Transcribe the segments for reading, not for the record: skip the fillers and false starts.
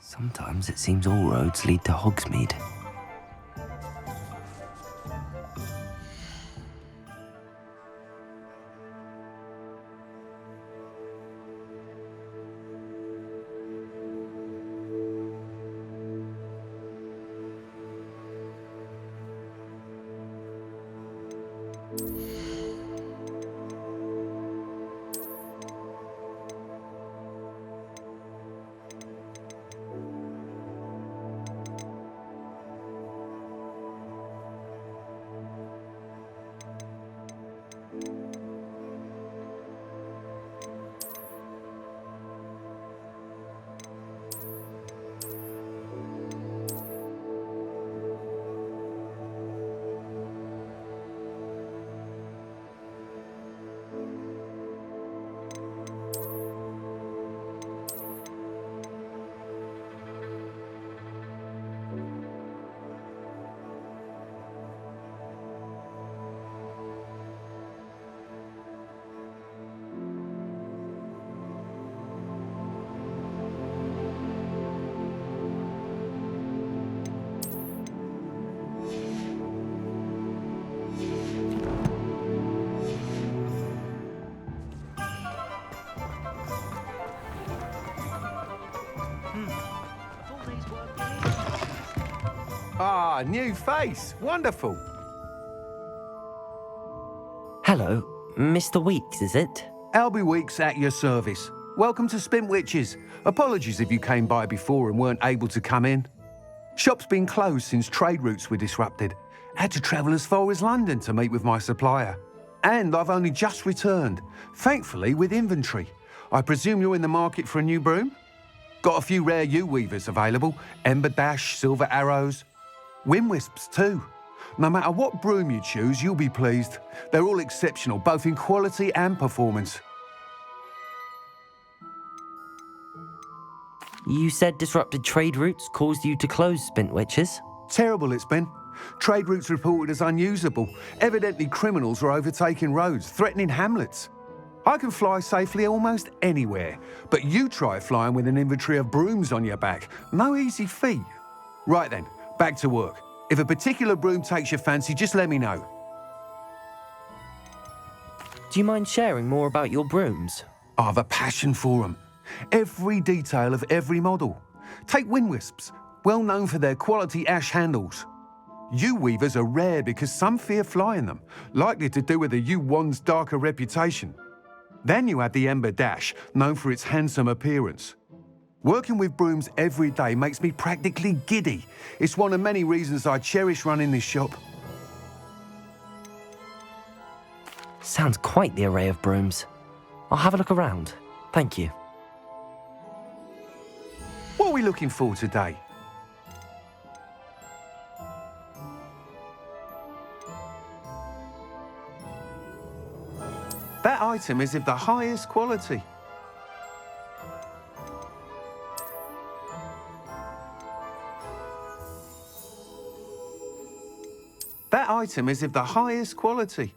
Sometimes it seems all roads lead to Hogsmeade. Ah, new face. Wonderful. Hello, Mr. Weeks, is it? Albie Weeks at your service. Welcome to Spintwitches. Apologies if you came by before and weren't able to come in. Shop's been closed since trade routes were disrupted. Had to travel as far as London to meet with my supplier. And I've only just returned, thankfully with inventory. I presume you're in the market for a new broom? Got a few rare U-weavers available. Ember Dash, Silver Arrows. Wind Wisps too. No matter what broom you choose, you'll be pleased. They're all exceptional, both in quality and performance. You said disrupted trade routes caused you to close Spintwitches? Terrible it's been. Trade routes reported as unusable. Evidently criminals are overtaking roads, threatening hamlets. I can fly safely almost anywhere, but you try flying with an inventory of brooms on your back. No easy feat. Right then, back to work. If a particular broom takes your fancy, just let me know. Do you mind sharing more about your brooms? I have a passion for them. Every detail of every model. Take Wind Wisps, well known for their quality ash handles. U-weavers are rare because some fear flying them, likely to do with the U-wand's darker reputation. Then you have the Ember Dash, known for its handsome appearance. Working with brooms every day makes me practically giddy. It's one of many reasons I cherish running this shop. Sounds quite the array of brooms. I'll have a look around. Thank you. What are we looking for today? That item is of the highest quality. That item is of the highest quality.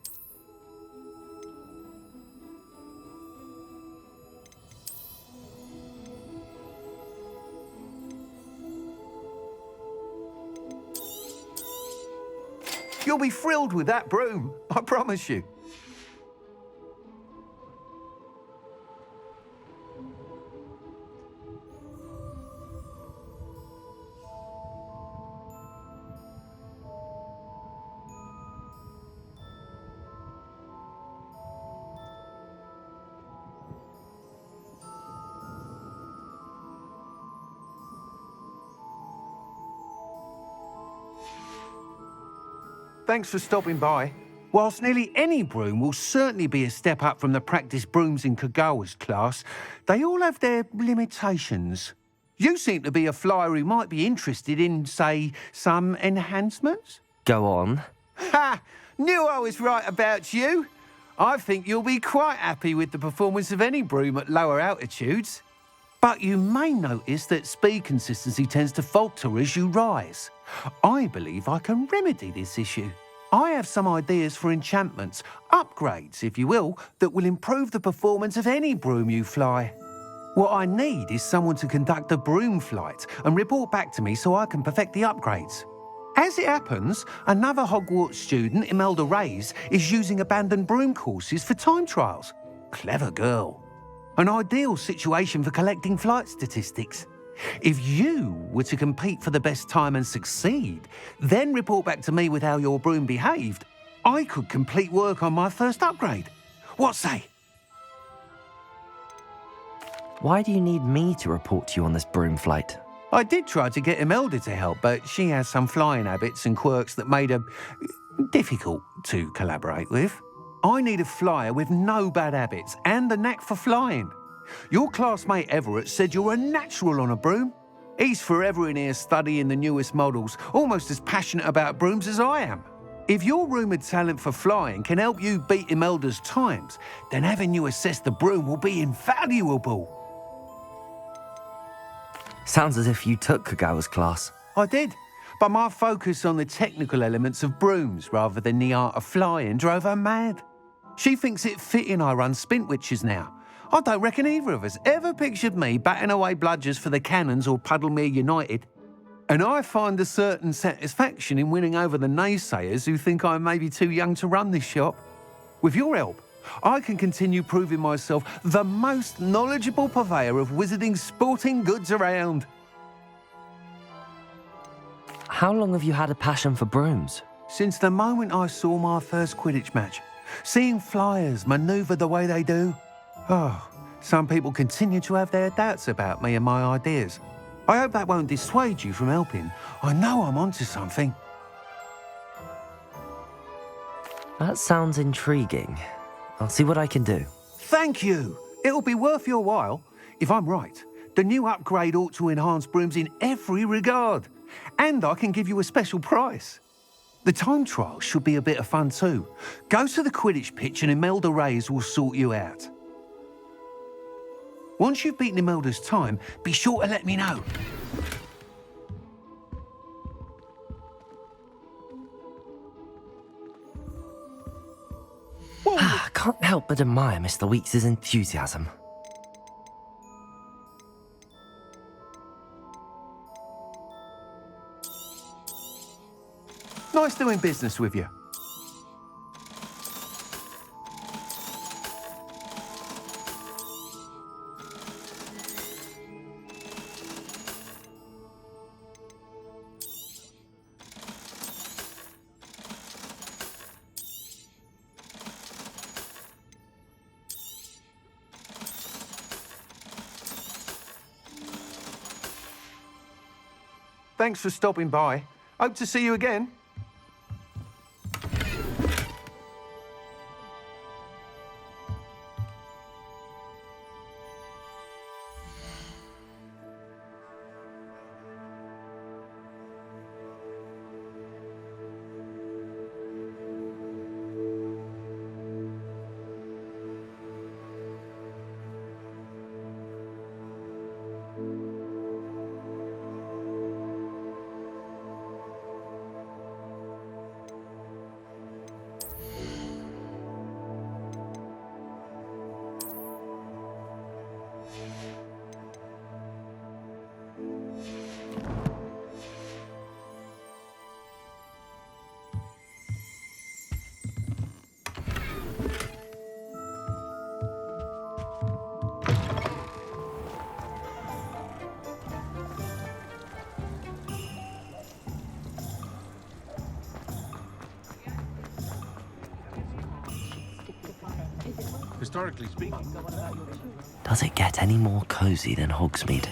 You'll be thrilled with that broom, I promise you. Thanks for stopping by. Whilst nearly any broom will certainly be a step up from the practice brooms in Kagawa's class, they all have their limitations. You seem to be a flyer who might be interested in, say, some enhancements? Go on. Ha! Knew I was right about you. I think you'll be quite happy with the performance of any broom at lower altitudes. But you may notice that speed consistency tends to falter as you rise. I believe I can remedy this issue. I have some ideas for enchantments, upgrades, if you will, that will improve the performance of any broom you fly. What I need is someone to conduct a broom flight and report back to me so I can perfect the upgrades. As it happens, another Hogwarts student, Imelda Reyes, is using abandoned broom courses for time trials. Clever girl. An ideal situation for collecting flight statistics. If you were to compete for the best time and succeed, then report back to me with how your broom behaved, I could complete work on my first upgrade. What say? Why do you need me to report to you on this broom flight? I did try to get Imelda to help, but she has some flying habits and quirks that made her difficult to collaborate with. I need a flyer with no bad habits and the knack for flying. Your classmate Everett said you're a natural on a broom. He's forever in here studying the newest models, almost as passionate about brooms as I am. If your rumoured talent for flying can help you beat Imelda's times, then having you assess the broom will be invaluable. Sounds as if you took Kagawa's class. I did, but my focus on the technical elements of brooms rather than the art of flying drove her mad. She thinks it fitting I run Spintwitches now. I don't reckon either of us ever pictured me batting away bludgers for the Cannons or Puddlemere United. And I find a certain satisfaction in winning over the naysayers who think I'm maybe too young to run this shop. With your help, I can continue proving myself the most knowledgeable purveyor of wizarding sporting goods around. How long have you had a passion for brooms? Since the moment I saw my first Quidditch match, seeing flyers manoeuvre the way they do. Oh, some people continue to have their doubts about me and my ideas. I hope that won't dissuade you from helping. I know I'm onto something. That sounds intriguing. I'll see what I can do. Thank you. It'll be worth your while. If I'm right, the new upgrade ought to enhance brooms in every regard. And I can give you a special price. The time trial should be a bit of fun too. Go to the Quidditch pitch and Imelda Reyes will sort you out. Once you've beaten Imelda's time, be sure to let me know. I can't help but admire Mr. Weeks' enthusiasm. Nice doing business with you. Thanks for stopping by. Hope to see you again. Historically speaking. Does it get any more cozy than Hogsmeade?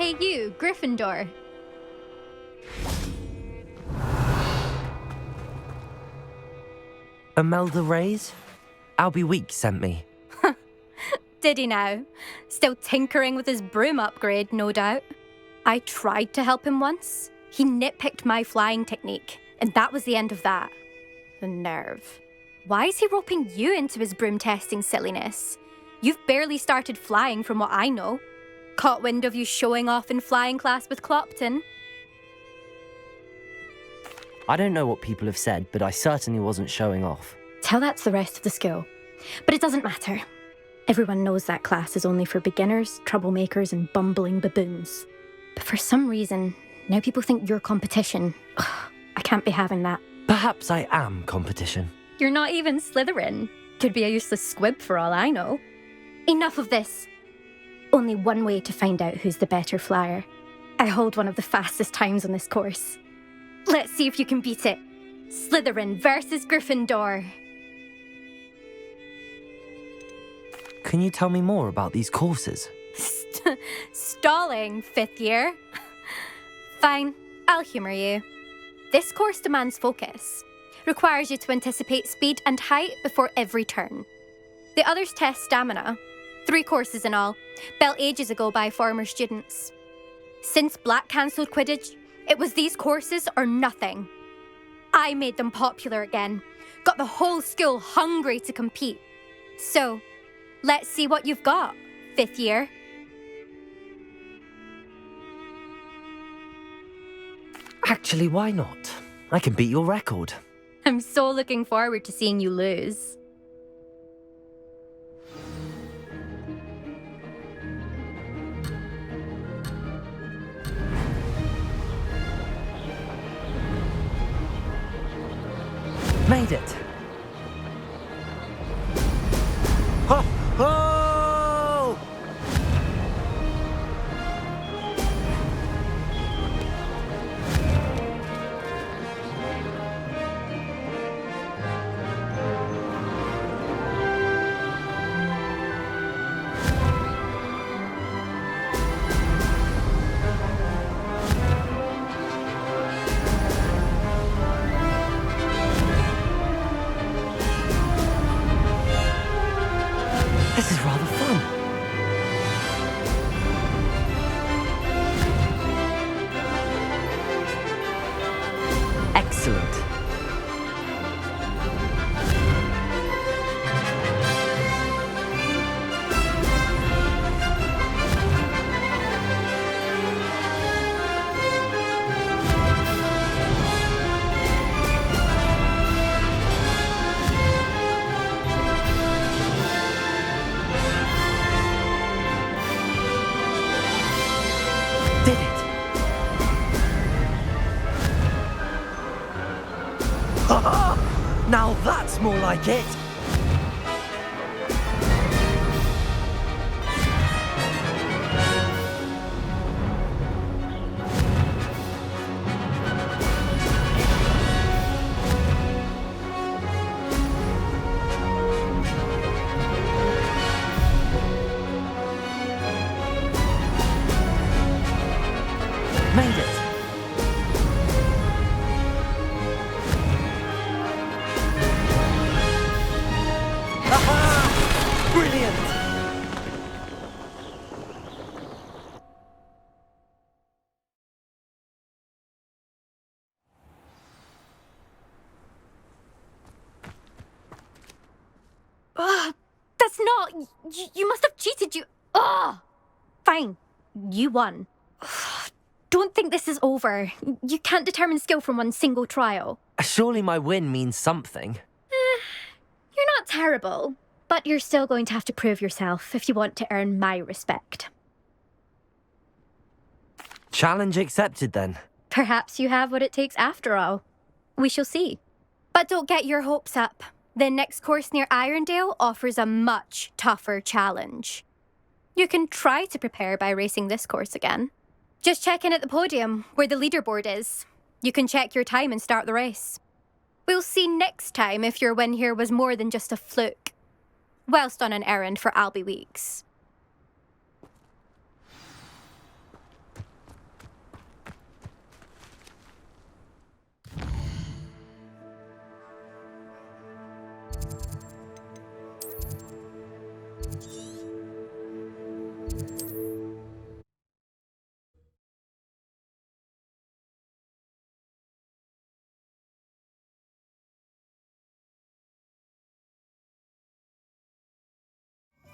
Hey you, Gryffindor. Imelda Reyes? Albie Weeks sent me. Did he now? Still tinkering with his broom upgrade, no doubt. I tried to help him once. He nitpicked my flying technique, and that was the end of that. The nerve. Why is he roping you into his broom testing silliness? You've barely started flying from what I know. Caught wind of you showing off in flying class with Clopton. I don't know what people have said, but I certainly wasn't showing off. Tell that to the rest of the school. But it doesn't matter. Everyone knows that class is only for beginners, troublemakers, and bumbling baboons. But for some reason, now people think you're competition. Ugh, I can't be having that. Perhaps I am competition. You're not even Slytherin. Could be a useless squib for all I know. Enough of this. Only one way to find out who's the better flyer. I hold one of the fastest times on this course. Let's see if you can beat it. Slytherin versus Gryffindor. Can you tell me more about these courses? Stalling, 5th year. Fine, I'll humour you. This course demands focus. Requires you to anticipate speed and height before every turn. The others test stamina. 3 courses in all, built ages ago by former students. Since Black cancelled Quidditch, it was these courses or nothing. I made them popular again. Got the whole school hungry to compete. So, let's see what you've got, 5th year. Actually, why not? I can beat your record. I'm so looking forward to seeing you lose. Made it! Ho! Ho! This is rather fun. Excellent. Did it! Now that's more like it! Made it! Aha! Brilliant! That's not... You must have cheated, you... Ugh! Fine. You won. Don't think this is over. You can't determine skill from one single trial. Surely my win means something. You're not terrible, but you're still going to have to prove yourself if you want to earn my respect. Challenge accepted then. Perhaps you have what it takes after all. We shall see. But don't get your hopes up. The next course near Irondale offers a much tougher challenge. You can try to prepare by racing this course again. Just check in at the podium, where the leaderboard is. You can check your time and start the race. We'll see next time if your win here was more than just a fluke. Whilst on an errand for Albie Weeks.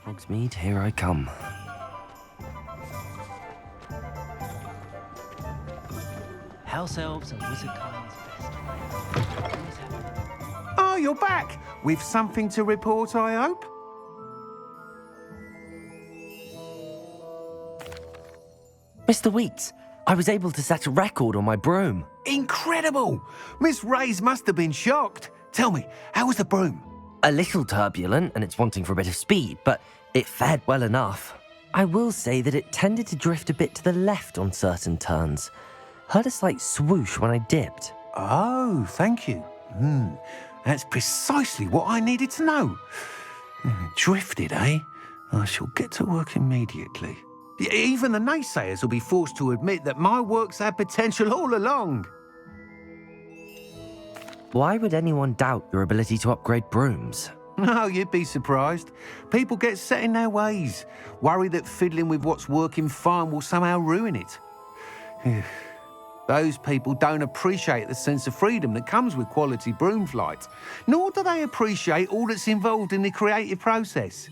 Hogsmeade, here I come. House elves and wizard kind's best. Oh, you're back! With something to report, I hope? Mr. Weeks, I was able to set a record on my broom. Incredible! Miss Reyes must have been shocked. Tell me, how was the broom? A little turbulent and it's wanting for a bit of speed, but it fared well enough. I will say that it tended to drift a bit to the left on certain turns. Heard a slight swoosh when I dipped. Oh, thank you. That's precisely what I needed to know. Drifted, eh? I shall get to work immediately. Even the naysayers will be forced to admit that my work's had potential all along. Why would anyone doubt your ability to upgrade brooms? No, you'd be surprised. People get set in their ways, worry that fiddling with what's working fine will somehow ruin it. Those people don't appreciate the sense of freedom that comes with quality broom flight, nor do they appreciate all that's involved in the creative process.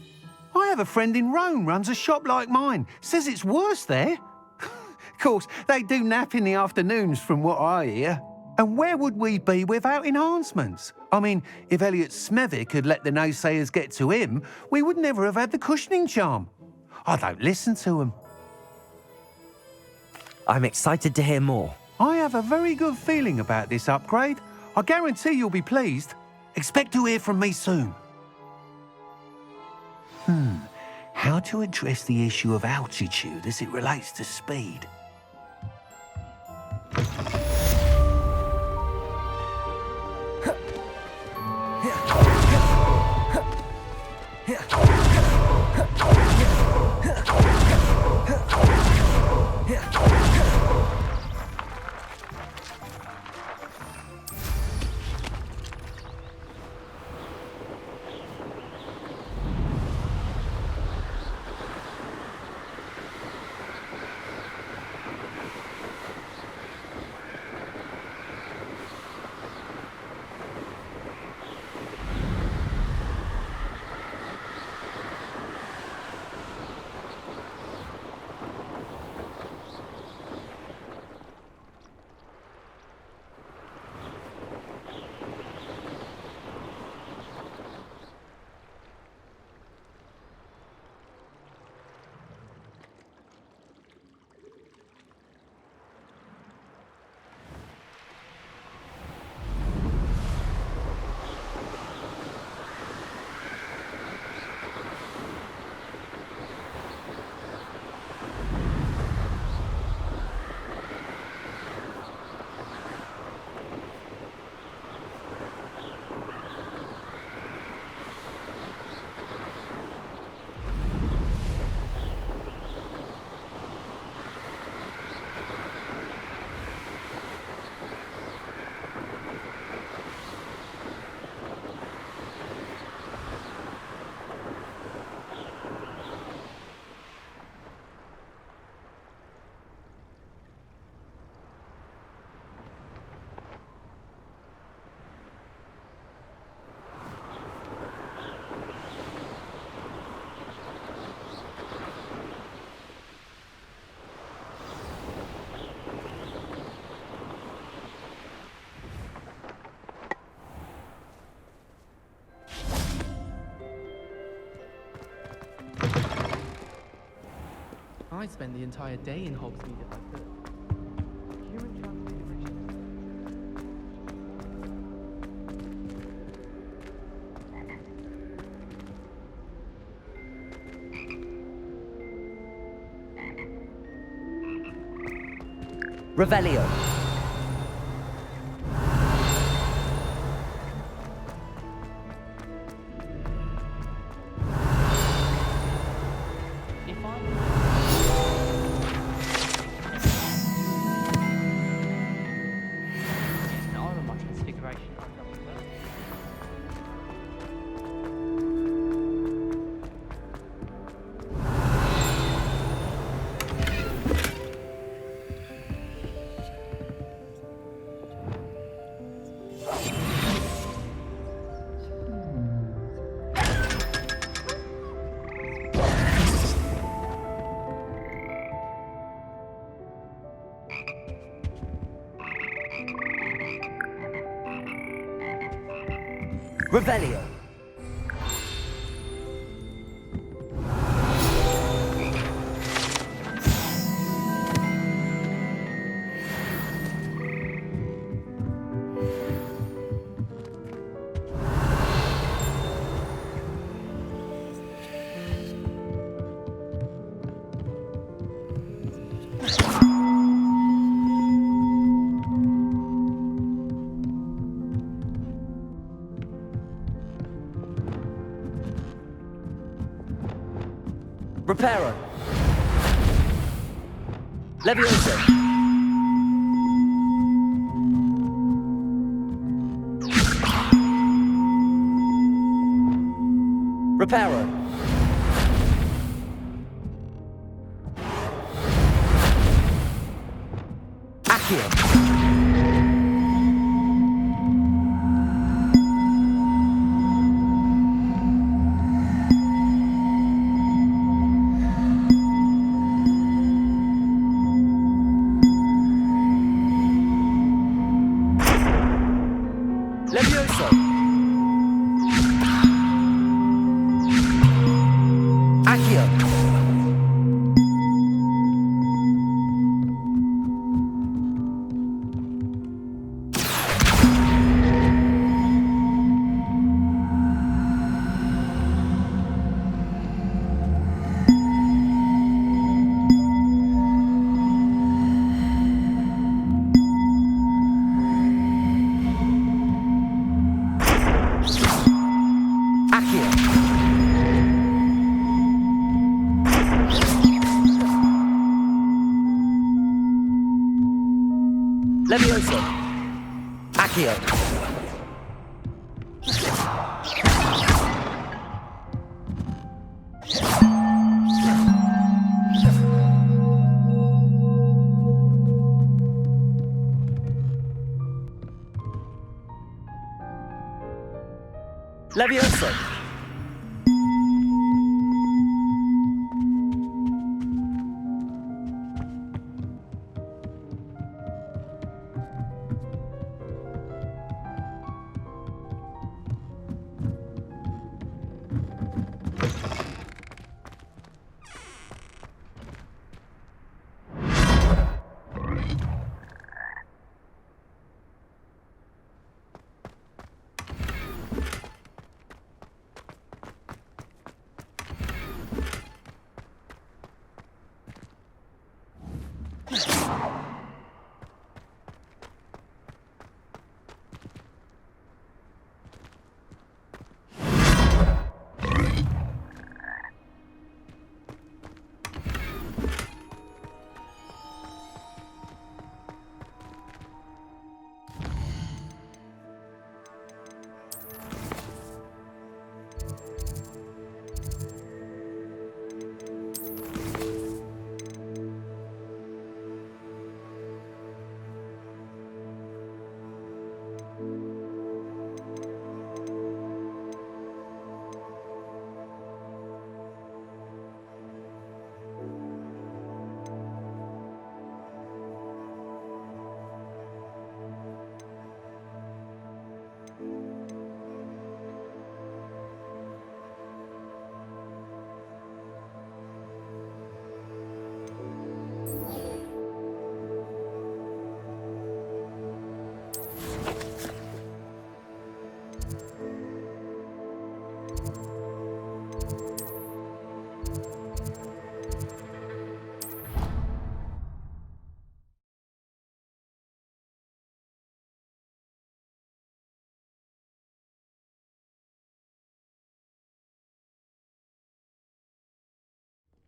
I have a friend in Rome runs a shop like mine, says it's worse there. Of course, they do nap in the afternoons from what I hear. And where would we be without enhancements? I mean, if Elliot Smethwick had let the naysayers get to him, we would never have had the cushioning charm. I don't listen to them. I'm excited to hear more. I have a very good feeling about this upgrade. I guarantee you'll be pleased. Expect to hear from me soon. How to address the issue of altitude as it relates to speed? I'd spend the entire day in Hogsmeade if I could. Human transportation. Revelio. Revelio. Reparo. Levioso. Reparo. Accio. Levioso. Accio. Levioso. Accio. Levioso.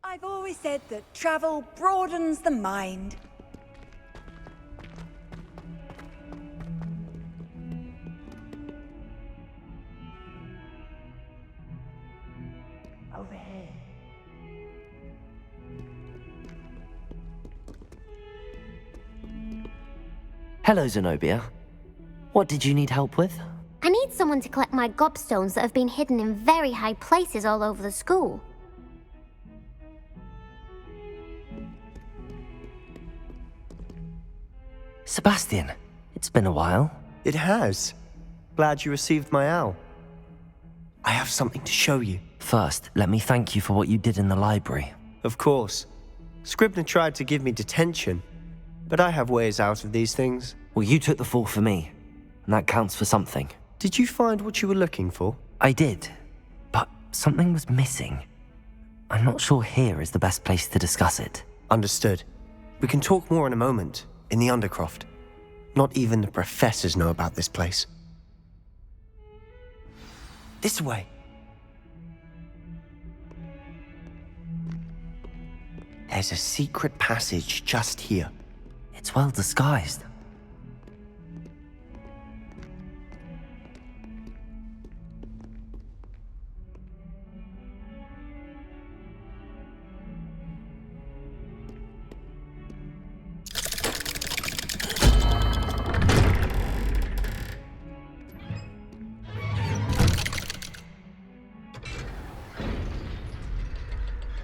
I've always said that travel broadens the mind. Over here. Hello, Zenobia. What did you need help with? I need someone to collect my gobstones that have been hidden in very high places all over the school. Sebastian, it's been a while. It has. Glad you received my owl. I have something to show you. First, let me thank you for what you did in the library. Of course. Scribner tried to give me detention, but I have ways out of these things. Well, you took the fall for me, and that counts for something. Did you find what you were looking for? I did, but something was missing. I'm not sure here is the best place to discuss it. Understood. We can talk more in a moment, in the Undercroft. Not even the professors know about this place. This way. There's a secret passage just here. It's well disguised.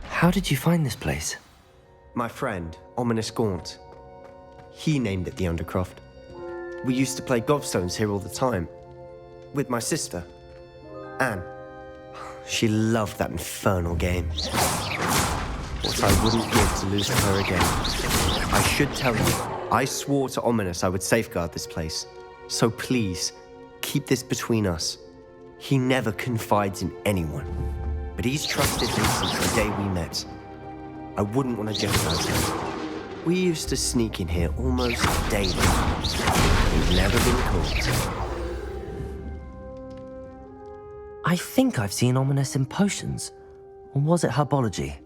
How did you find this place? My friend, Ominous Gaunt. He named it the Undercroft. We used to play gobstones here all the time. With my sister, Anne. She loved that infernal game. What I wouldn't give to lose to her again. I should tell you, I swore to Ominous I would safeguard this place. So please, keep this between us. He never confides in anyone. But he's trusted me since the day we met. I wouldn't want to jeopardize him. We used to sneak in here almost daily. We've never been caught. I think I've seen Ominous in potions. Or was it herbology?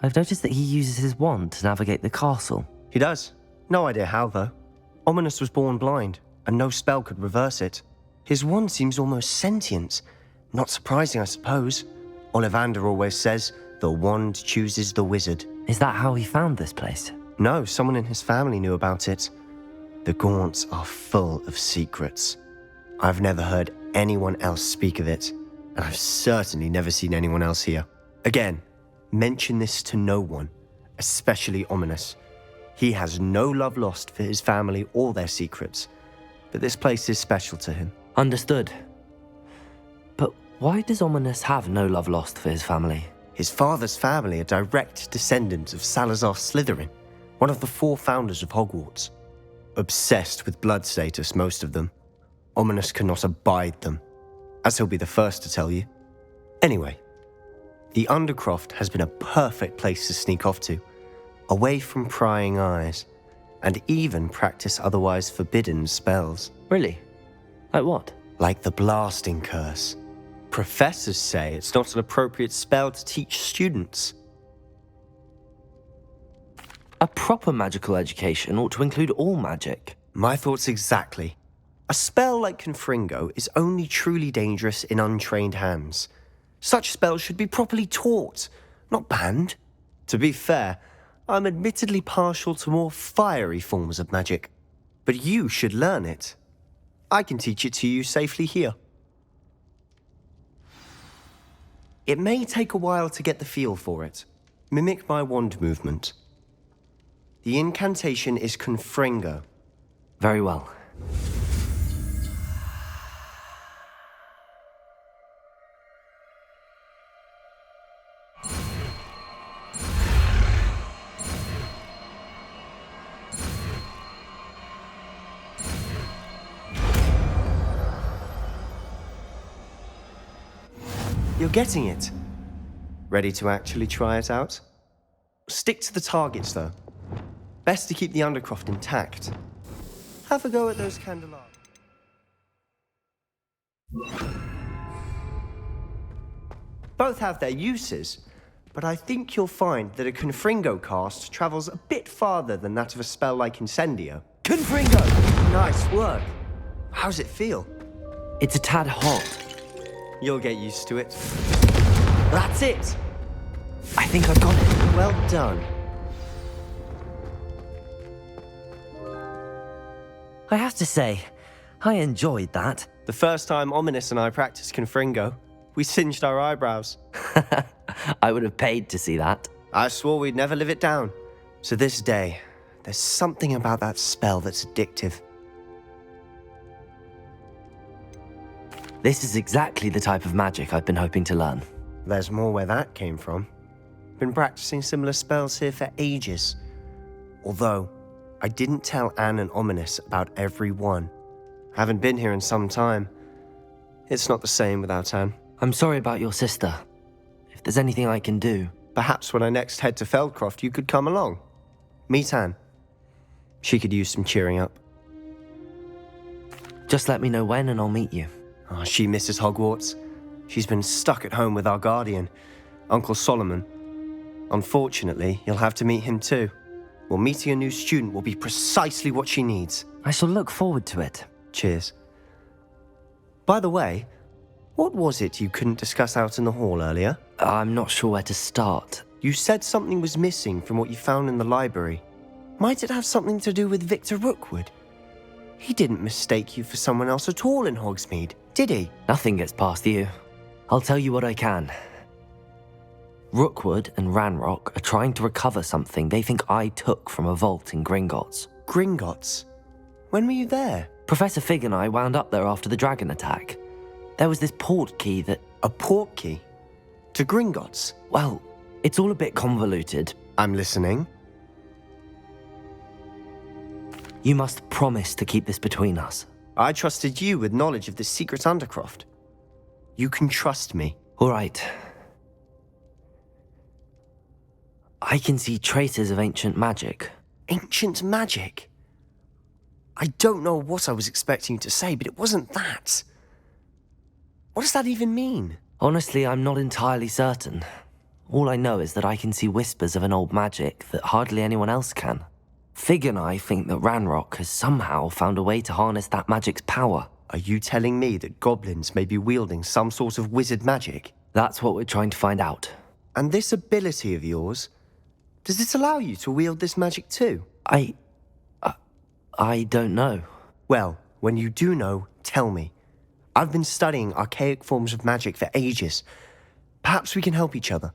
I've noticed that he uses his wand to navigate the castle. He does. No idea how, though. Ominous was born blind, and no spell could reverse it. His wand seems almost sentient. Not surprising, I suppose. Ollivander always says, the wand chooses the wizard. Is that how he found this place? No, someone in his family knew about it. The Gaunts are full of secrets. I've never heard anyone else speak of it, and I've certainly never seen anyone else here. Again, mention this to no one, especially Ominous. He has no love lost for his family or their secrets, but this place is special to him. Understood. But why does Ominous have no love lost for his family? His father's family are direct descendants of Salazar Slytherin, one of the 4 founders of Hogwarts. Obsessed with blood status, most of them. Ominous cannot abide them, as he'll be the first to tell you. Anyway, the Undercroft has been a perfect place to sneak off to, away from prying eyes, and even practice otherwise forbidden spells. Really? Like what? Like the blasting curse. Professors say it's not an appropriate spell to teach students. A proper magical education ought to include all magic. My thoughts exactly. A spell like Confringo is only truly dangerous in untrained hands. Such spells should be properly taught, not banned. To be fair, I'm admittedly partial to more fiery forms of magic. But you should learn it. I can teach it to you safely here. It may take a while to get the feel for it. Mimic my wand movement. The incantation is Confringo. Very well. You're getting it. Ready to actually try it out? Stick to the targets, though. Best to keep the Undercroft intact. Have a go at those candelabras. Both have their uses, but I think you'll find that a Confringo cast travels a bit farther than that of a spell like Incendio. Confringo! Nice work. How's it feel? It's a tad hot. You'll get used to it. That's it! I think I've got it. Well done. I have to say, I enjoyed that. The first time Ominous and I practiced Confringo, we singed our eyebrows. I would have paid to see that. I swore we'd never live it down. To this day, there's something about that spell that's addictive. This is exactly the type of magic I've been hoping to learn. There's more where that came from. Been practicing similar spells here for ages. Although, I didn't tell Anne and Ominous about every one. Haven't been here in some time. It's not the same without Anne. I'm sorry about your sister. If there's anything I can do... Perhaps when I next head to Feldcroft, you could come along. Meet Anne. She could use some cheering up. Just let me know when and I'll meet you. Oh, she misses Hogwarts. She's been stuck at home with our guardian, Uncle Solomon. Unfortunately, you'll have to meet him too. Well, meeting a new student will be precisely what she needs. I shall look forward to it. Cheers. By the way, what was it you couldn't discuss out in the hall earlier? I'm not sure where to start. You said something was missing from what you found in the library. Might it have something to do with Victor Rookwood? He didn't mistake you for someone else at all in Hogsmeade, did he? Nothing gets past you. I'll tell you what I can. Rookwood and Ranrock are trying to recover something they think I took from a vault in Gringotts. Gringotts? When were you there? Professor Fig and I wound up there after the dragon attack. There was this port key that... A port key? To Gringotts? Well, it's all a bit convoluted. I'm listening. You must promise to keep this between us. I trusted you with knowledge of this secret Undercroft. You can trust me. All right. I can see traces of ancient magic. Ancient magic? I don't know what I was expecting you to say, but it wasn't that. What does that even mean? Honestly, I'm not entirely certain. All I know is that I can see whispers of an old magic that hardly anyone else can. Fig and I think that Ranrock has somehow found a way to harness that magic's power. Are you telling me that goblins may be wielding some sort of wizard magic? That's what we're trying to find out. And this ability of yours, does it allow you to wield this magic too? I don't know. Well, when you do know, tell me. I've been studying archaic forms of magic for ages. Perhaps we can help each other.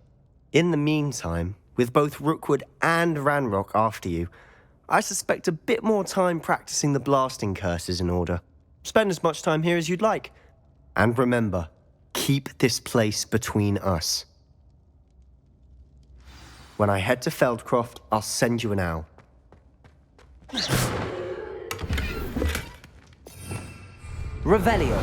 In the meantime, with both Rookwood and Ranrock after you, I suspect a bit more time practicing the blasting curse is in order. Spend as much time here as you'd like. And remember, keep this place between us. When I head to Feldcroft, I'll send you an owl. Revelio.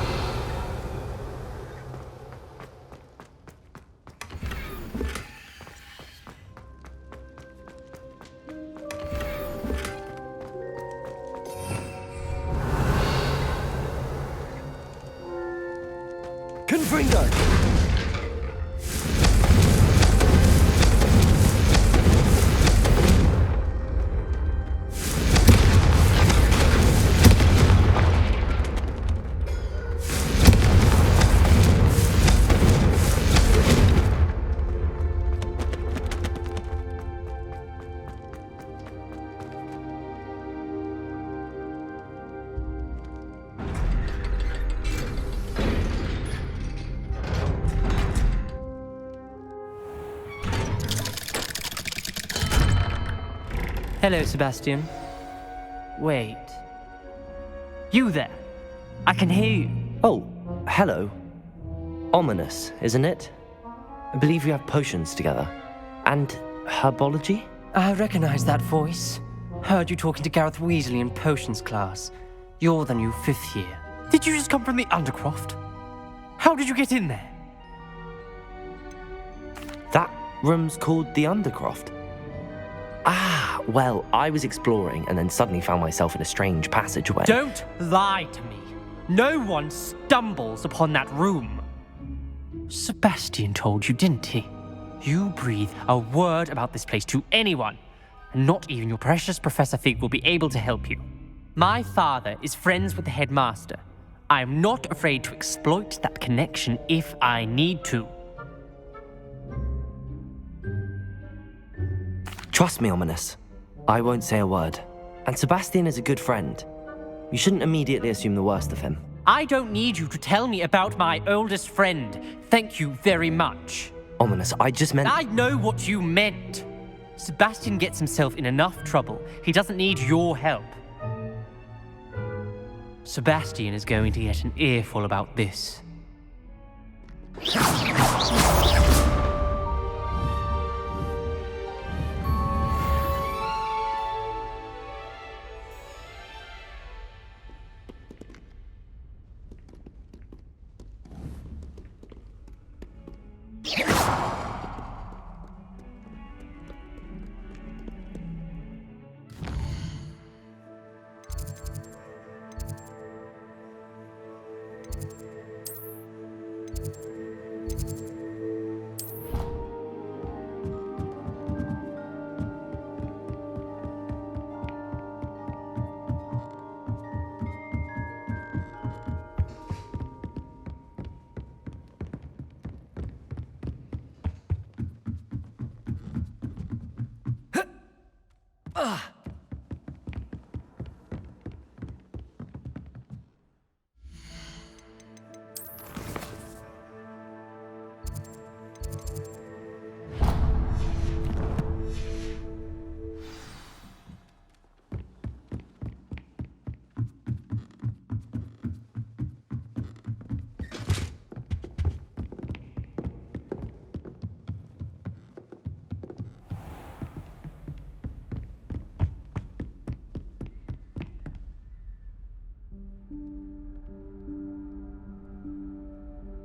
Confringo. Hello, Sabastian. Wait. You there? I can hear you. Oh, hello. Ominous, isn't it? I believe we have potions together. And herbology? I recognize that voice. Heard you talking to Gareth Weasley in potions class. You're the new 5th year. Did you just come from the Undercroft? How did you get in there? That room's called the Undercroft. Ah, well, I was exploring and then suddenly found myself in a strange passageway. Don't lie to me. No one stumbles upon that room. Sabastian told you, didn't he? You breathe a word about this place to anyone, and not even your precious Professor Fig will be able to help you. My father is friends with the headmaster. I am not afraid to exploit that connection if I need to. Trust me, Ominous. I won't say a word. And Sabastian is a good friend. You shouldn't immediately assume the worst of him. I don't need you to tell me about my oldest friend. Thank you very much. Ominous, I just meant... I know what you meant. Sabastian gets himself in enough trouble. He doesn't need your help. Sabastian is going to get an earful about this.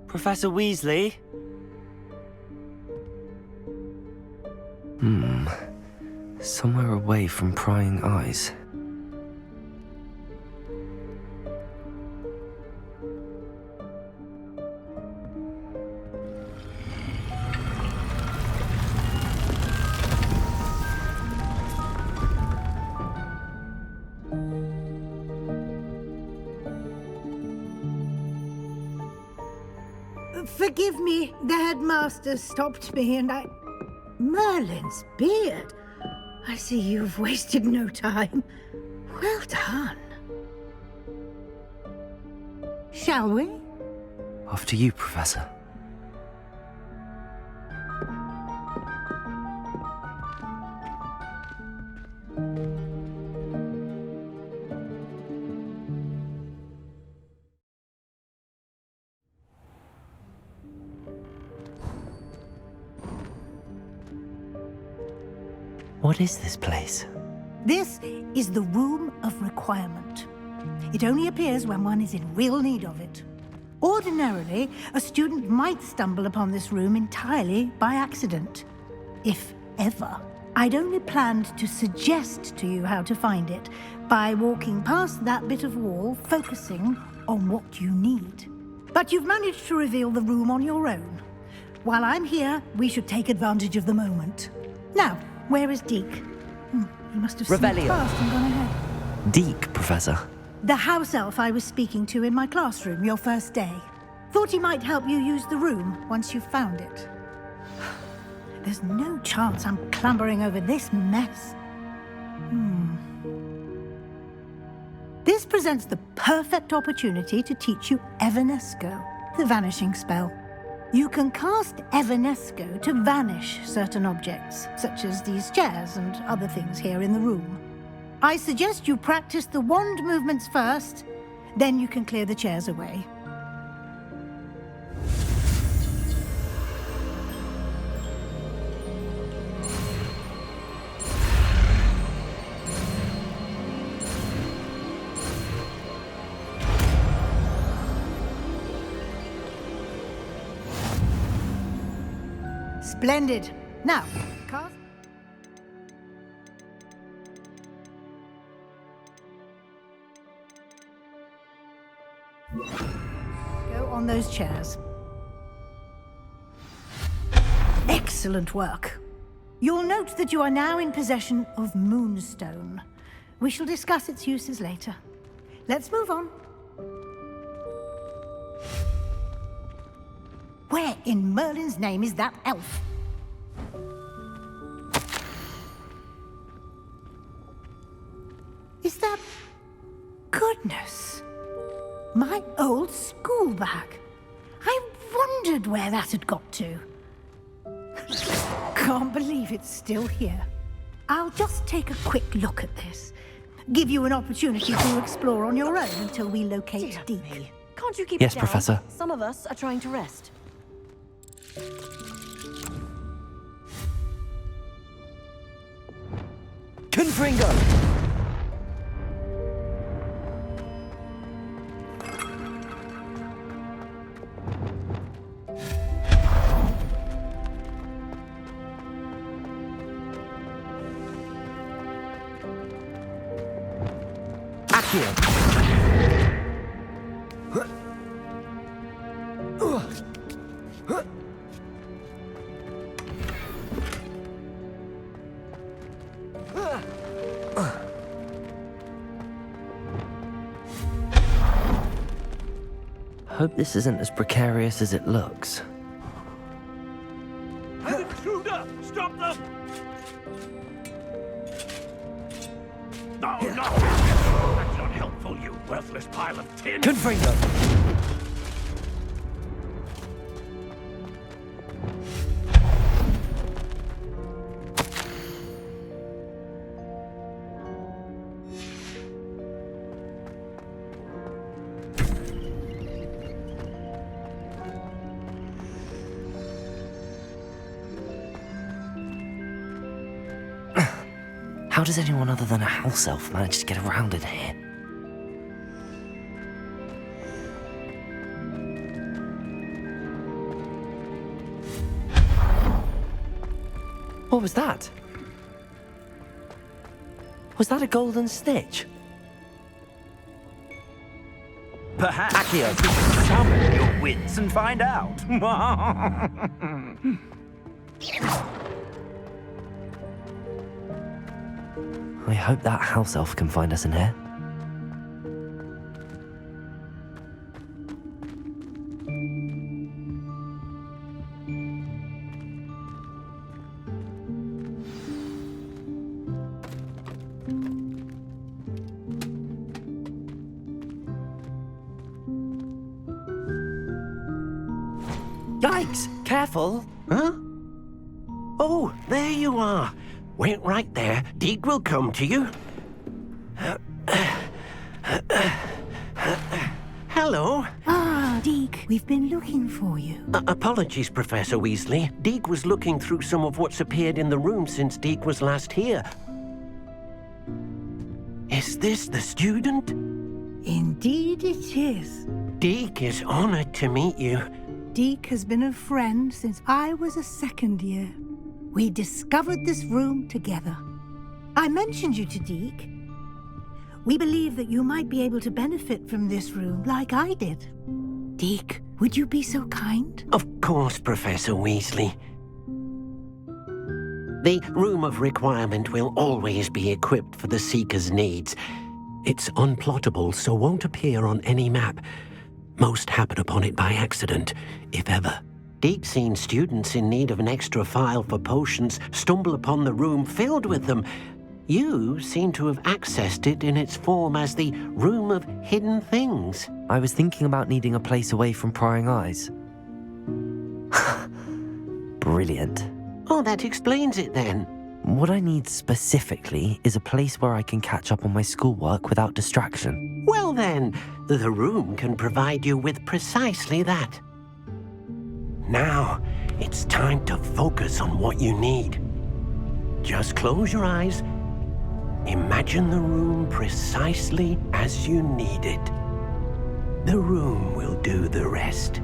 Professor Weasley? Somewhere away from prying eyes. Forgive me, the headmaster stopped me and I... Merlin's beard. I see you've wasted no time. Well done. Shall we? After you, Professor. What is this place? This is the Room of Requirement. It only appears when one is in real need of it. Ordinarily, a student might stumble upon this room entirely by accident, if ever. I'd only planned to suggest to you how to find it by walking past that bit of wall, focusing on what you need. But you've managed to reveal the room on your own. While I'm here, we should take advantage of the moment. Now, where is Deke? He must have slipped past and gone ahead. Deke, Professor. The house elf I was speaking to in my classroom your first day. Thought he might help you use the room once you've found it. There's no chance I'm clambering over this mess. This presents the perfect opportunity to teach you Evanesco, the vanishing spell. You can cast Evanesco to vanish certain objects, such as these chairs and other things here in the room. I suggest you practice the wand movements first, then you can clear the chairs away. Splendid. Now, cast. Go on those chairs. Excellent work. You'll note that you are now in possession of Moonstone. We shall discuss its uses later. Let's move on. Where in Merlin's name is that elf? Is that... Goodness. My old school bag. I wondered where that had got to. Can't believe it's still here. I'll just take a quick look at this. Give you an opportunity to explore on your own until we locate Deke. Can't you keep Yes, it down? Professor. Some of us are trying to rest. Confringo! Hope this isn't as precarious as it looks. An intruder! Stop them! No, no! That's not helpful, you worthless pile of tin! Confringo! How does anyone other than a house elf manage to get around in here? What was that? Was that a golden snitch? Perhaps Accio, we should summon your wits and find out. I hope that house elf can find us in here. Yikes! Careful! Huh? Oh, there you are. Wait right there. Deke will come to you. Hello. Ah, Deke, we've been looking for you. Apologies, Professor Weasley. Deke was looking through some of what's appeared in the room since Deke was last here. Is this the student? Indeed it is. Deke is honored to meet you. Deke has been a friend since I was a second year. We discovered this room together. I mentioned you to Deke. We believe that you might be able to benefit from this room like I did. Deke, would you be so kind? Of course, Professor Weasley. The Room of Requirement will always be equipped for the Seeker's needs. It's unplottable, so won't appear on any map. Most happen upon it by accident, if ever. Deke's seen students in need of an extra file for potions stumble upon the room filled with them. You seem to have accessed it in its form as the Room of Hidden Things. I was thinking about needing a place away from prying eyes. Brilliant. Oh, that explains it then. What I need specifically is a place where I can catch up on my schoolwork without distraction. Well then, the room can provide you with precisely that. Now, it's time to focus on what you need. Just close your eyes. Imagine the room precisely as you need it. The room will do the rest.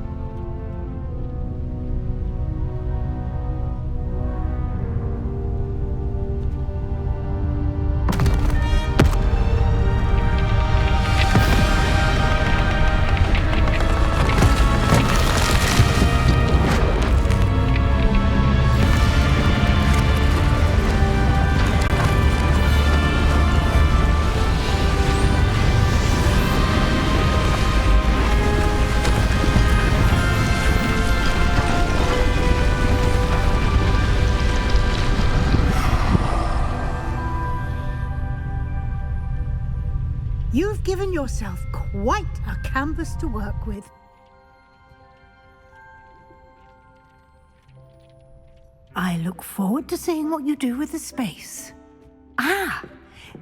You've given yourself quite a canvas to work with. I look forward to seeing what you do with the space. Ah,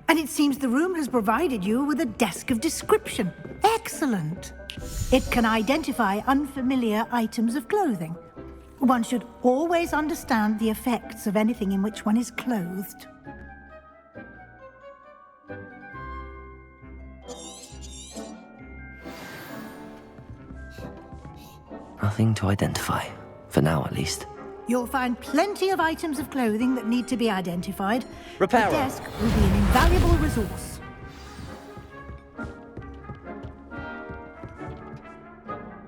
and it seems the room has provided you with a desk of description. Excellent. It can identify unfamiliar items of clothing. One should always understand the effects of anything in which one is clothed. Nothing to identify, for now at least. You'll find plenty of items of clothing that need to be identified. Repairer. The desk will be an invaluable resource.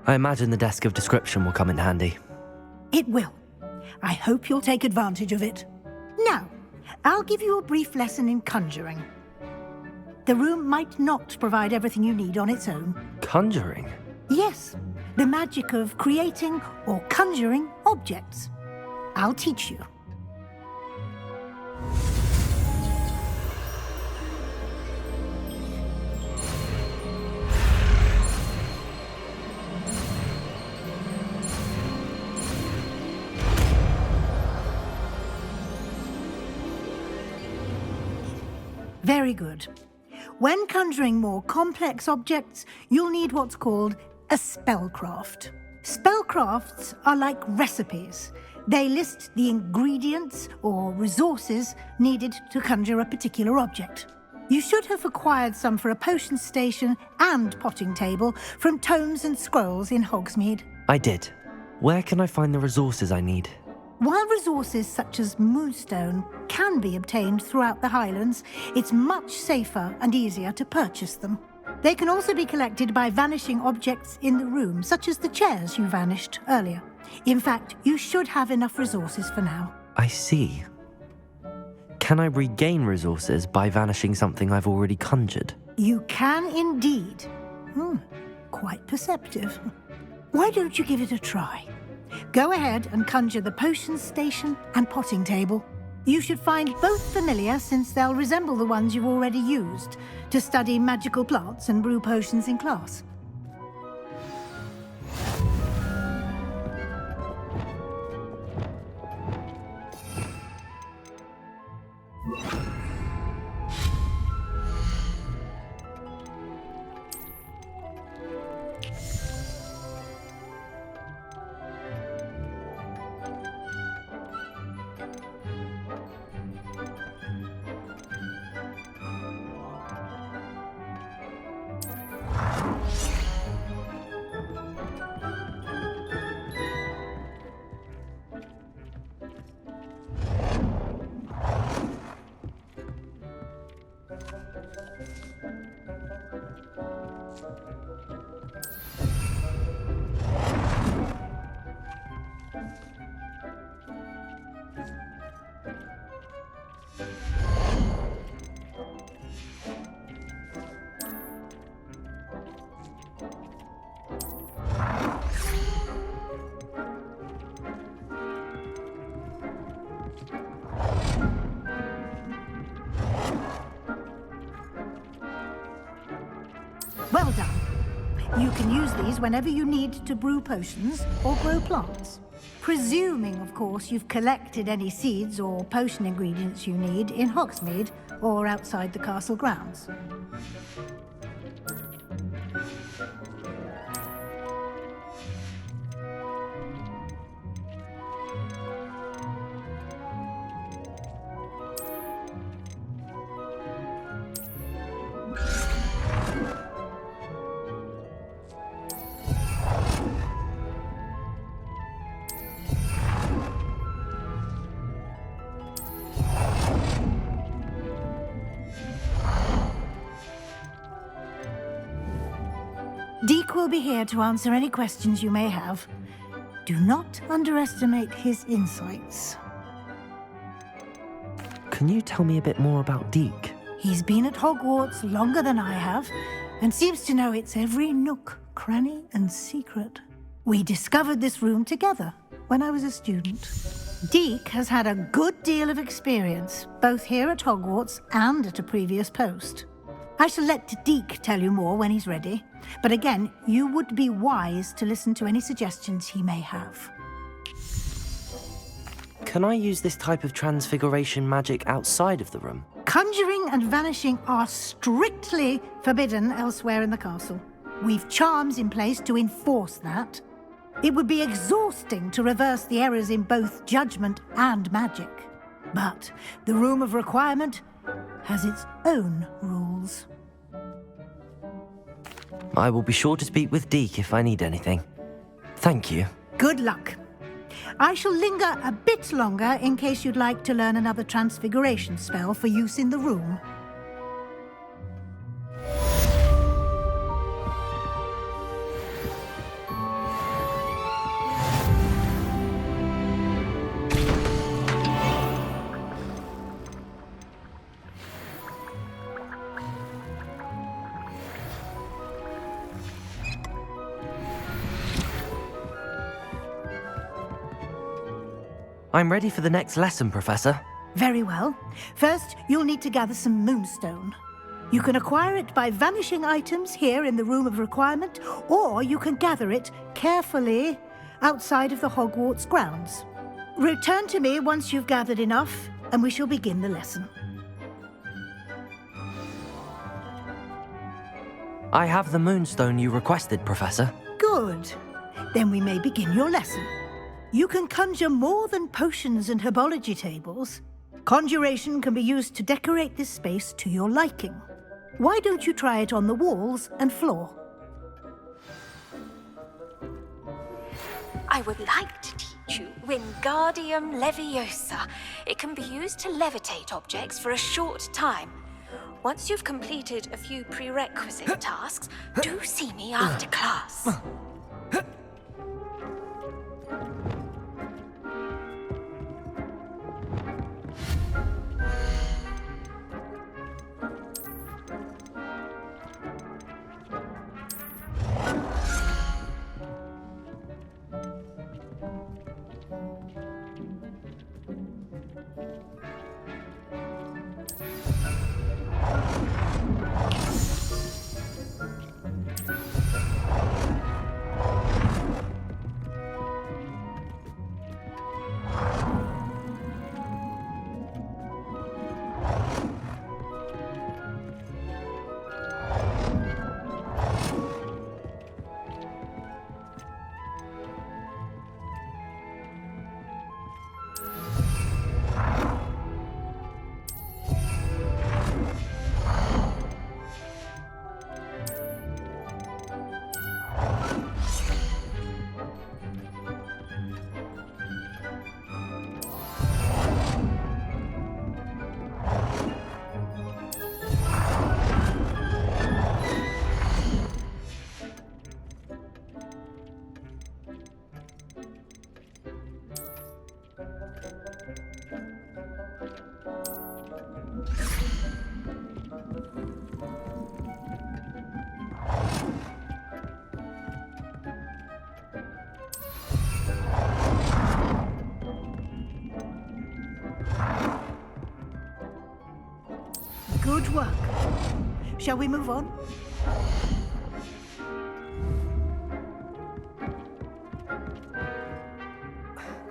I imagine the desk of description will come in handy. It will. I hope you'll take advantage of it. Now, I'll give you a brief lesson in conjuring. The room might not provide everything you need on its own. Conjuring? Yes, the magic of creating or conjuring objects. I'll teach you. Very good. When conjuring more complex objects, you'll need what's called a spellcraft. Spellcrafts are like recipes. They list the ingredients or resources needed to conjure a particular object. You should have acquired some for a potion station and potting table from tomes and scrolls in Hogsmeade. I did. Where can I find the resources I need? While resources such as moonstone can be obtained throughout the Highlands, it's much safer and easier to purchase them. They can also be collected by vanishing objects in the room, such as the chairs you vanished earlier. In fact, you should have enough resources for now. I see. Can I regain resources by vanishing something I've already conjured? You can indeed. Quite perceptive. Why don't you give it a try? Go ahead and conjure the potion station and potting table. You should find both familiar, since they'll resemble the ones you've already used to study magical plants and brew potions in class. Well done. You can use these whenever you need to brew potions or grow plants. Presuming, of course, you've collected any seeds or potion ingredients you need in Hogsmeade or outside the castle grounds. Deek will be here to answer any questions you may have. Do not underestimate his insights. Can you tell me a bit more about Deek? He's been at Hogwarts longer than I have, and seems to know its every nook, cranny, and secret. We discovered this room together when I was a student. Deek has had a good deal of experience, both here at Hogwarts and at a previous post. I shall let Deek tell you more when he's ready, but again, you would be wise to listen to any suggestions he may have. Can I use this type of transfiguration magic outside of the room? Conjuring and vanishing are strictly forbidden elsewhere in the castle. We've charms in place to enforce that. It would be exhausting to reverse the errors in both judgment and magic. But the Room of Requirement has its own rules. I will be sure to speak with Deke if I need anything. Thank you. Good luck. I shall linger a bit longer in case you'd like to learn another transfiguration spell for use in the room. I'm ready for the next lesson, Professor. Very well. First, you'll need to gather some moonstone. You can acquire it by vanishing items here in the Room of Requirement, or you can gather it carefully outside of the Hogwarts grounds. Return to me once you've gathered enough, and we shall begin the lesson. I have the moonstone you requested, Professor. Good. Then we may begin your lesson. You can conjure more than potions and herbology tables. Conjuration can be used to decorate this space to your liking. Why don't you try it on the walls and floor? I would like to teach you Wingardium Leviosa. It can be used to levitate objects for a short time. Once you've completed a few prerequisite tasks, do see me after class. Good work. Shall we move on?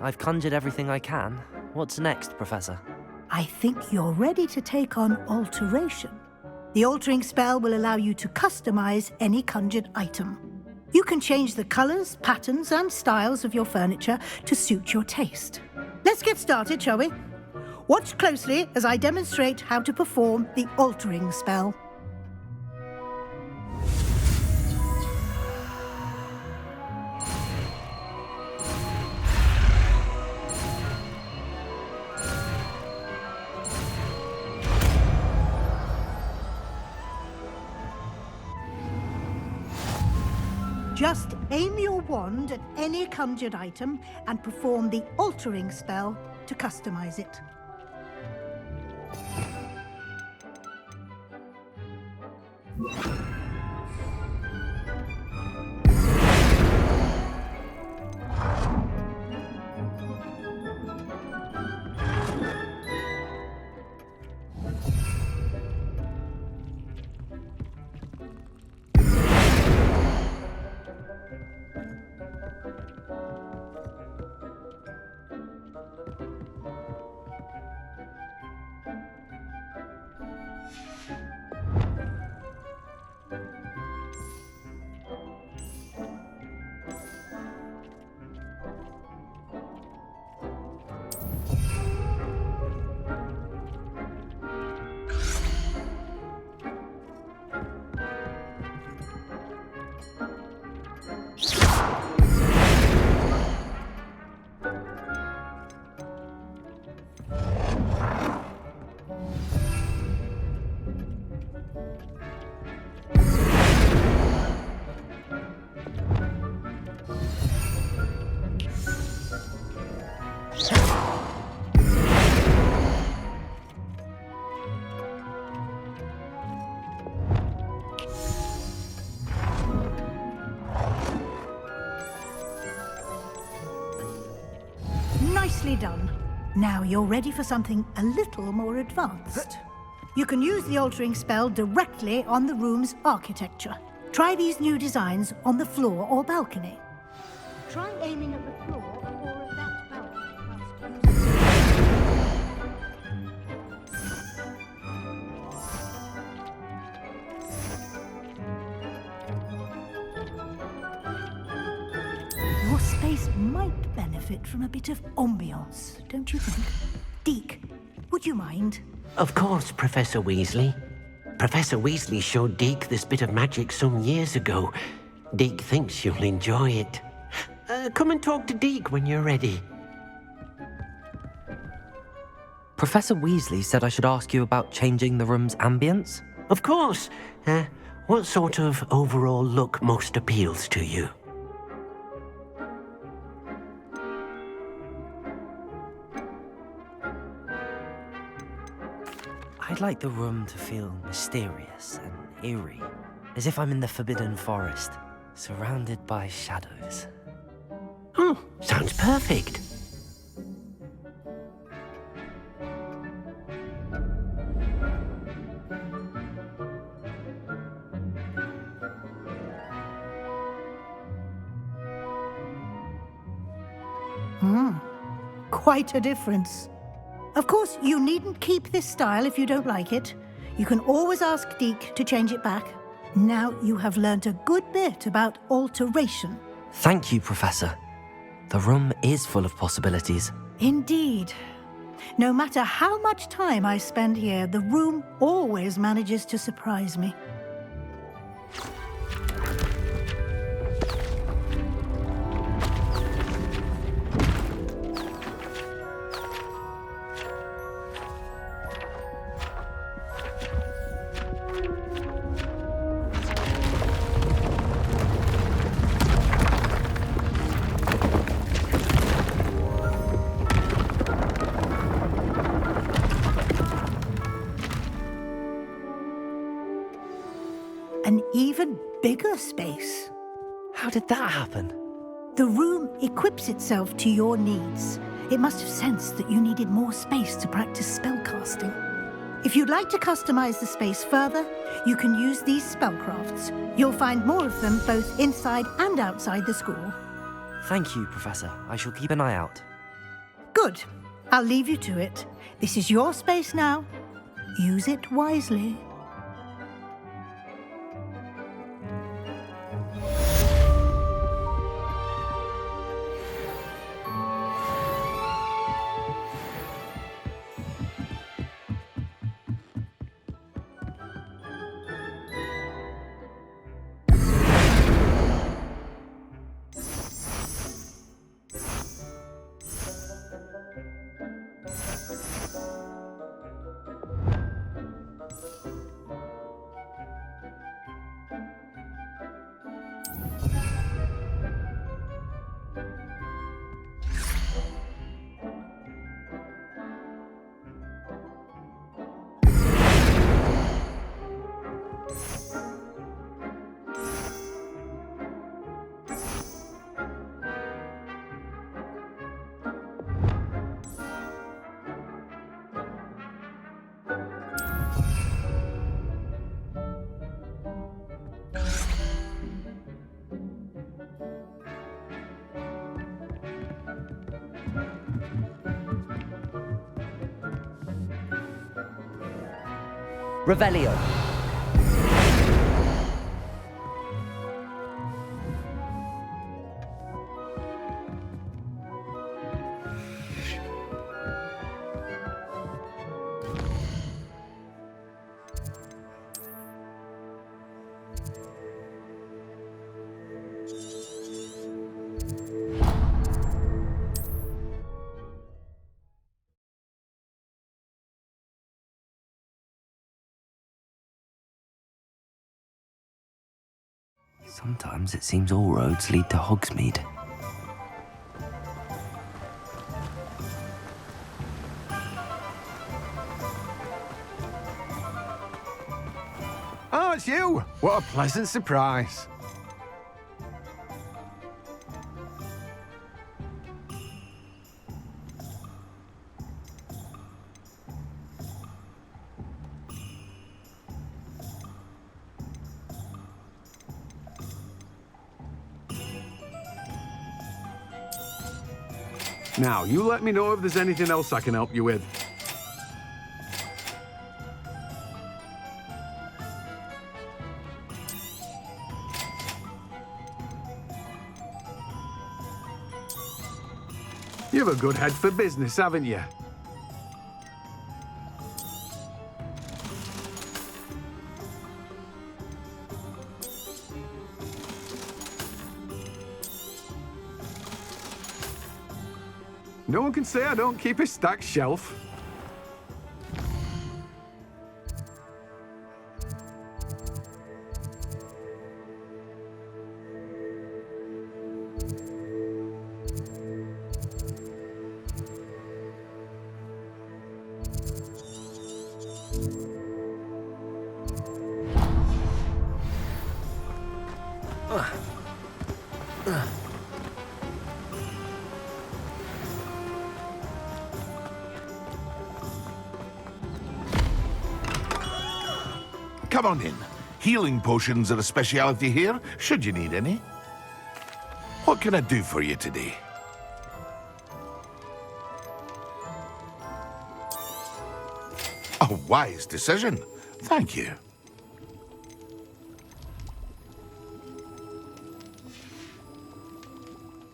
I've conjured everything I can. What's next, Professor? I think you're ready to take on alteration. The altering spell will allow you to customize any conjured item. You can change the colors, patterns, and styles of your furniture to suit your taste. Let's get started, shall we? Watch closely as I demonstrate how to perform the altering spell. Just aim your wand at any conjured item and perform the altering spell to customize it. nearly done. Now you're ready for something a little more advanced. You can use the altering spell directly on the room's architecture. Try these new designs on the floor or balcony. Try aiming at the floor or at that balcony. Your space might benefit from a bit of ambiance, don't you think? Deke, would you mind? Of course, Professor Weasley. Professor Weasley showed Deke this bit of magic some years ago. Deke thinks you'll enjoy it. Come and talk to Deke when you're ready. Professor Weasley said I should ask you about changing the room's ambience? Of course. What sort of overall look most appeals to you? I'd like the room to feel mysterious and eerie, as if I'm in the Forbidden Forest, surrounded by shadows. Oh, sounds perfect. Quite a difference. Of course, you needn't keep this style if you don't like it. You can always ask Deke to change it back. Now you have learnt a good bit about alteration. Thank you, Professor. The room is full of possibilities. Indeed. No matter how much time I spend here, the room always manages to surprise me. An even bigger space. How did that happen? The room equips itself to your needs. It must have sensed that you needed more space to practice spellcasting. If you'd like to customize the space further, you can use these spellcrafts. You'll find more of them both inside and outside the school. Thank you, Professor. I shall keep an eye out. Good. I'll leave you to it. This is your space now. Use it wisely. Revelio. Sometimes it seems all roads lead to Hogsmeade. Oh, it's you! What a pleasant surprise. Now, you let me know if there's anything else I can help you with. You've a good head for business, haven't you? No one can say I don't keep a stacked shelf. Come on in. Healing potions are a speciality here, should you need any. What can I do for you today? A wise decision. Thank you.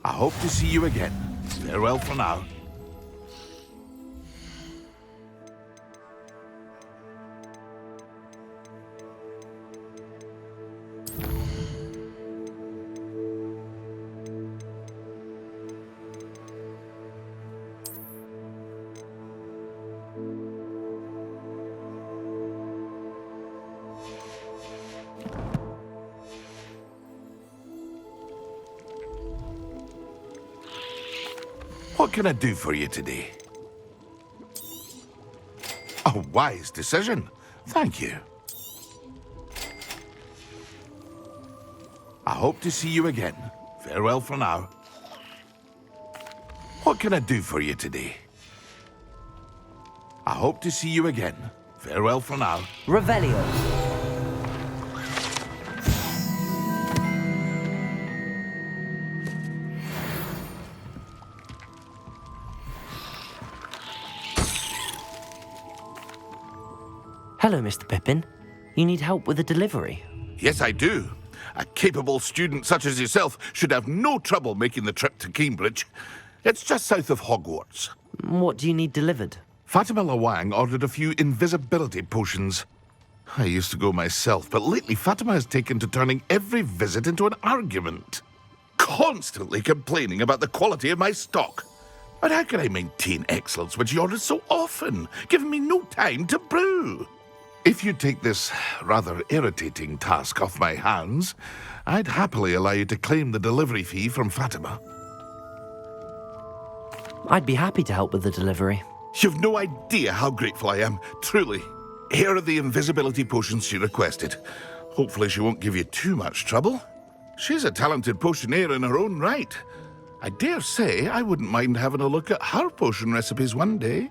I hope to see you again. Farewell for now. What can I do for you today? A wise decision. Thank you. I hope to see you again. Farewell for now. What can I do for you today? I hope to see you again. Farewell for now. Revelio. Hello, Mr. Pippin. You need help with a delivery? Yes, I do. A capable student such as yourself should have no trouble making the trip to Cambridge. It's just south of Hogwarts. What do you need delivered? Fatima Lawang ordered a few invisibility potions. I used to go myself, but lately Fatima has taken to turning every visit into an argument. Constantly complaining about the quality of my stock. But how can I maintain excellence when she orders so often, giving me no time to brew? If you take this rather irritating task off my hands, I'd happily allow you to claim the delivery fee from Fatima. I'd be happy to help with the delivery. You've no idea how grateful I am, truly. Here are the invisibility potions she requested. Hopefully she won't give you too much trouble. She's a talented potioneer in her own right. I dare say I wouldn't mind having a look at her potion recipes one day.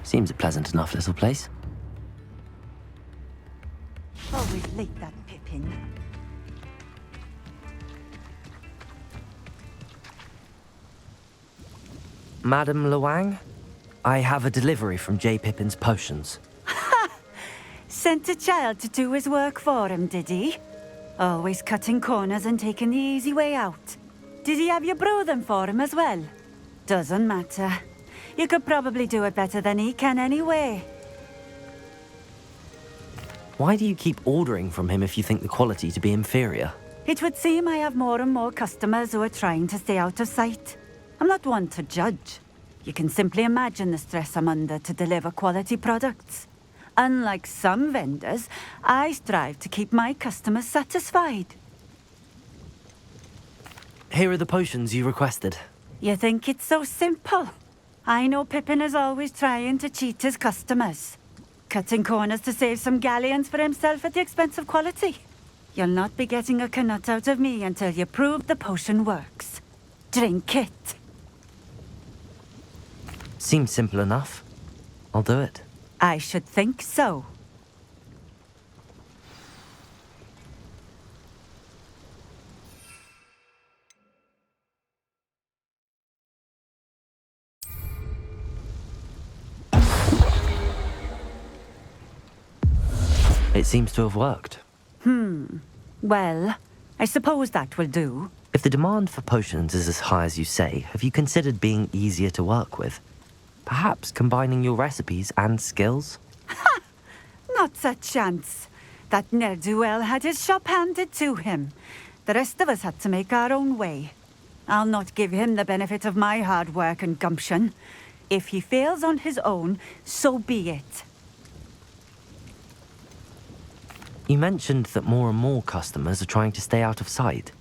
Seems a pleasant enough little place. Always like that Pippin. Madam Luang, I have a delivery from J. Pippin's Potions. Sent a child to do his work for him, did he? Always cutting corners and taking the easy way out. Did he have you brew them for him as well? Doesn't matter. You could probably do it better than he can anyway. Why do you keep ordering from him if you think the quality to be inferior? It would seem I have more and more customers who are trying to stay out of sight. I'm not one to judge. You can simply imagine the stress I'm under to deliver quality products. Unlike some vendors, I strive to keep my customers satisfied. Here are the potions you requested. You think it's so simple? I know Pippin is always trying to cheat his customers. Cutting corners to save some galleons for himself at the expense of quality. You'll not be getting a canut out of me until you prove the potion works. Drink it. Seems simple enough. I'll do it. I should think so. It seems to have worked. Well, I suppose that will do. If the demand for potions is as high as you say, have you considered being easier to work with? Perhaps combining your recipes and skills? Not a chance. That ne'er-do-well had his shop handed to him. The rest of us had to make our own way. I'll not give him the benefit of my hard work and gumption. If he fails on his own, so be it. You mentioned that more and more customers are trying to stay out of sight.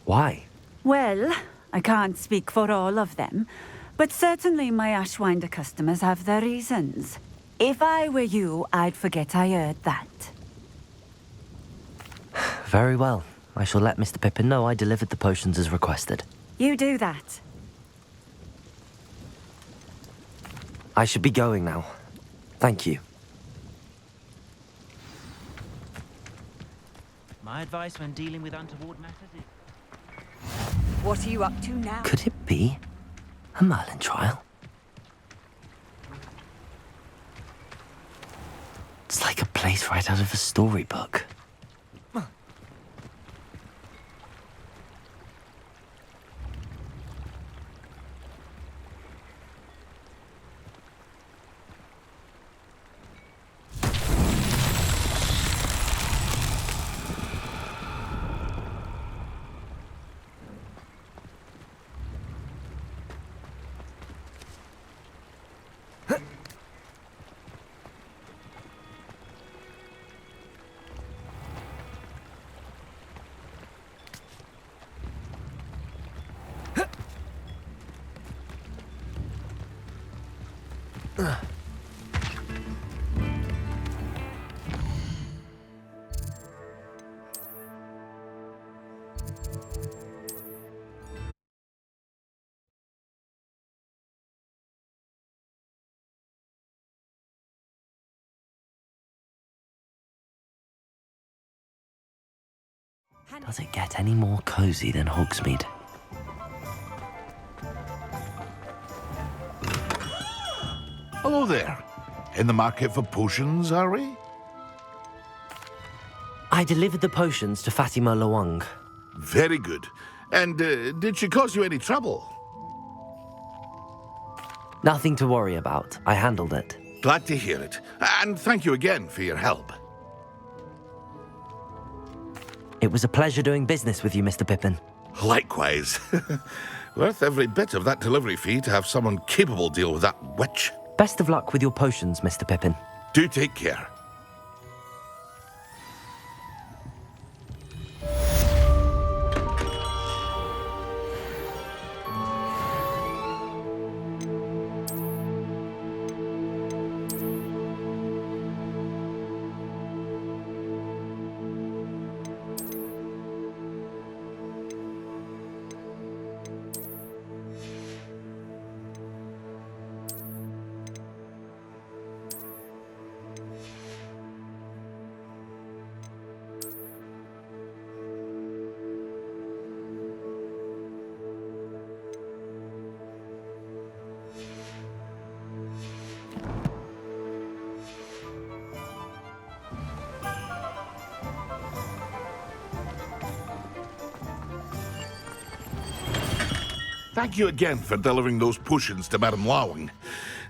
Why? Well, I can't speak for all of them, but certainly my Ashwinder customers have their reasons. If I were you, I'd forget I heard that. Very well. I shall let Mr. Pippin know I delivered the potions as requested. You do that. I should be going now. Thank you. My advice when dealing with untoward matters is... What are you up to now? Could it be a Merlin trial? It's like a place right out of a storybook. Does it get any more cozy than Hogsmeade? Hello there. In the market for potions, are we? I delivered the potions to Fatima Luang. Very good. And did she cause you any trouble? Nothing to worry about. I handled it. Glad to hear it. And thank you again for your help. It was a pleasure doing business with you, Mr. Pippin. Likewise. Worth every bit of that delivery fee to have someone capable deal with that witch. Best of luck with your potions, Mr. Pippin. Do take care. Thank you again for delivering those potions to Madame Lawing.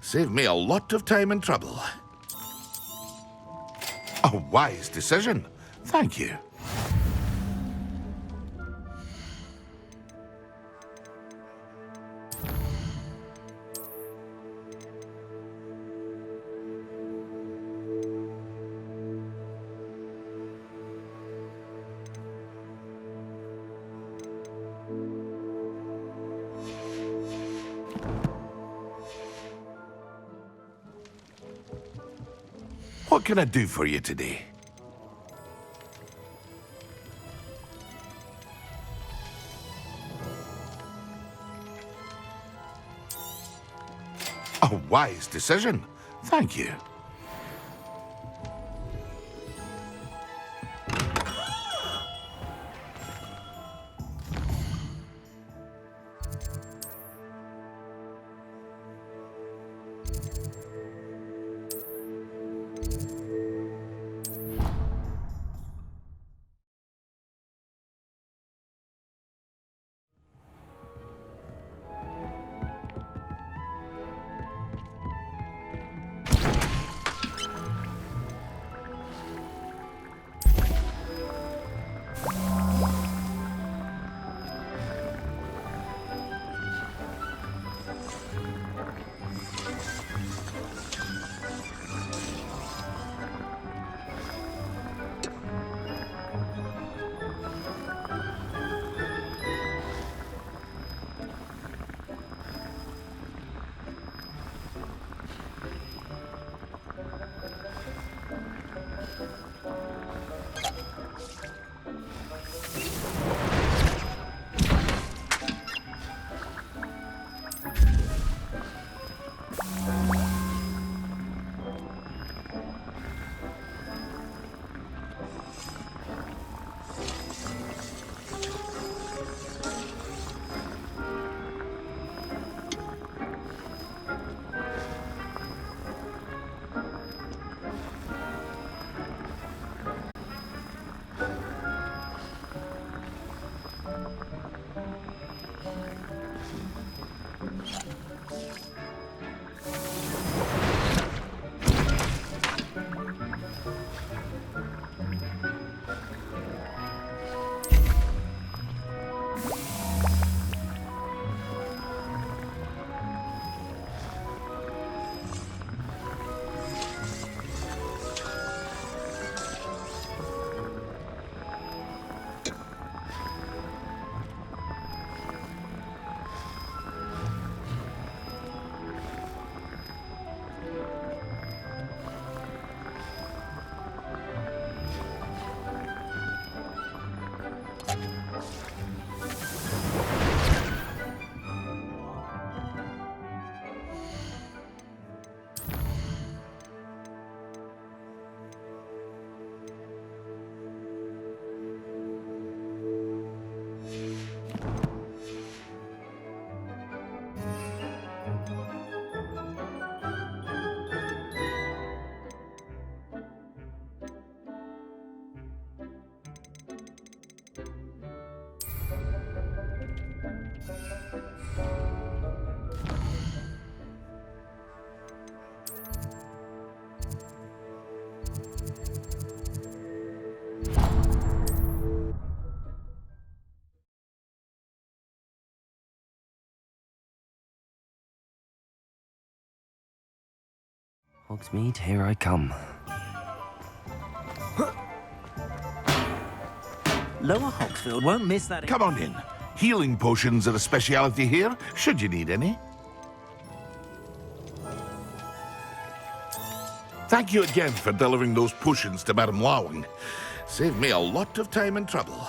Saved me a lot of time and trouble. A wise decision. Thank you. What can I do for you today? A wise decision. Thank you. Hogsmeade, here I come. Lower Hogsfield won't miss that. Come on in. Healing potions are a speciality here, should you need any. Thank you again for delivering those potions to Madame Lawing. Saved me a lot of time and trouble.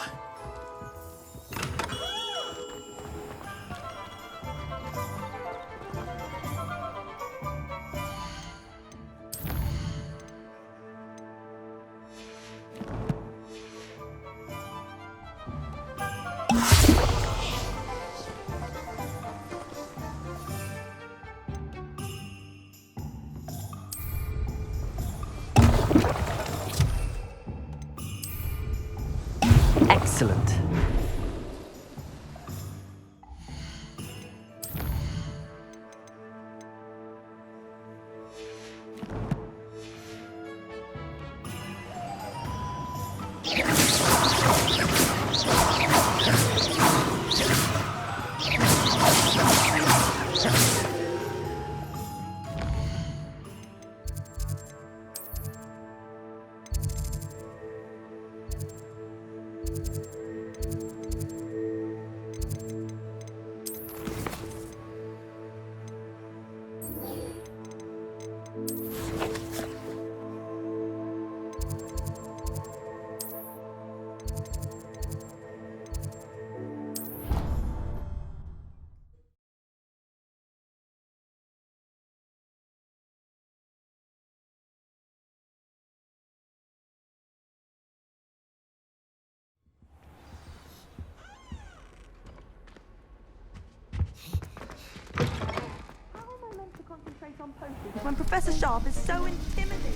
Excellent. When Professor Sharp is so intimidating.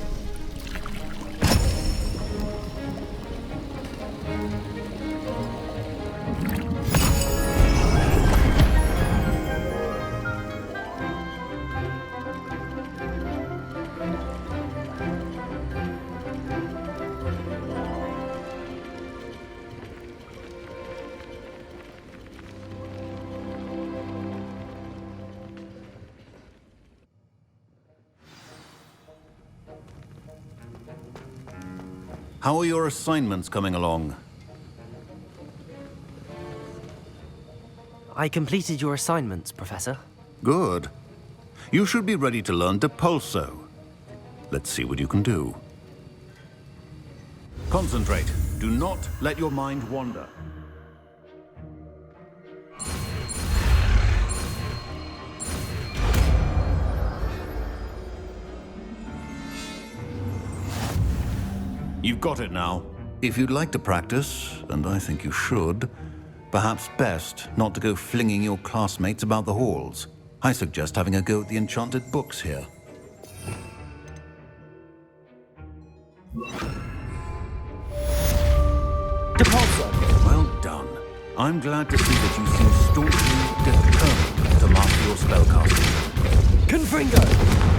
How are your assignments coming along? I completed your assignments, Professor. Good. You should be ready to learn Depulso. Let's see what you can do. Concentrate. Do not let your mind wander. You've got it now. If you'd like to practice, and I think you should, perhaps best not to go flinging your classmates about the halls. I suggest having a go at the enchanted books here. Depulso! Well done. I'm glad to see that you seem staunchly determined to master your spellcasting. Confringo!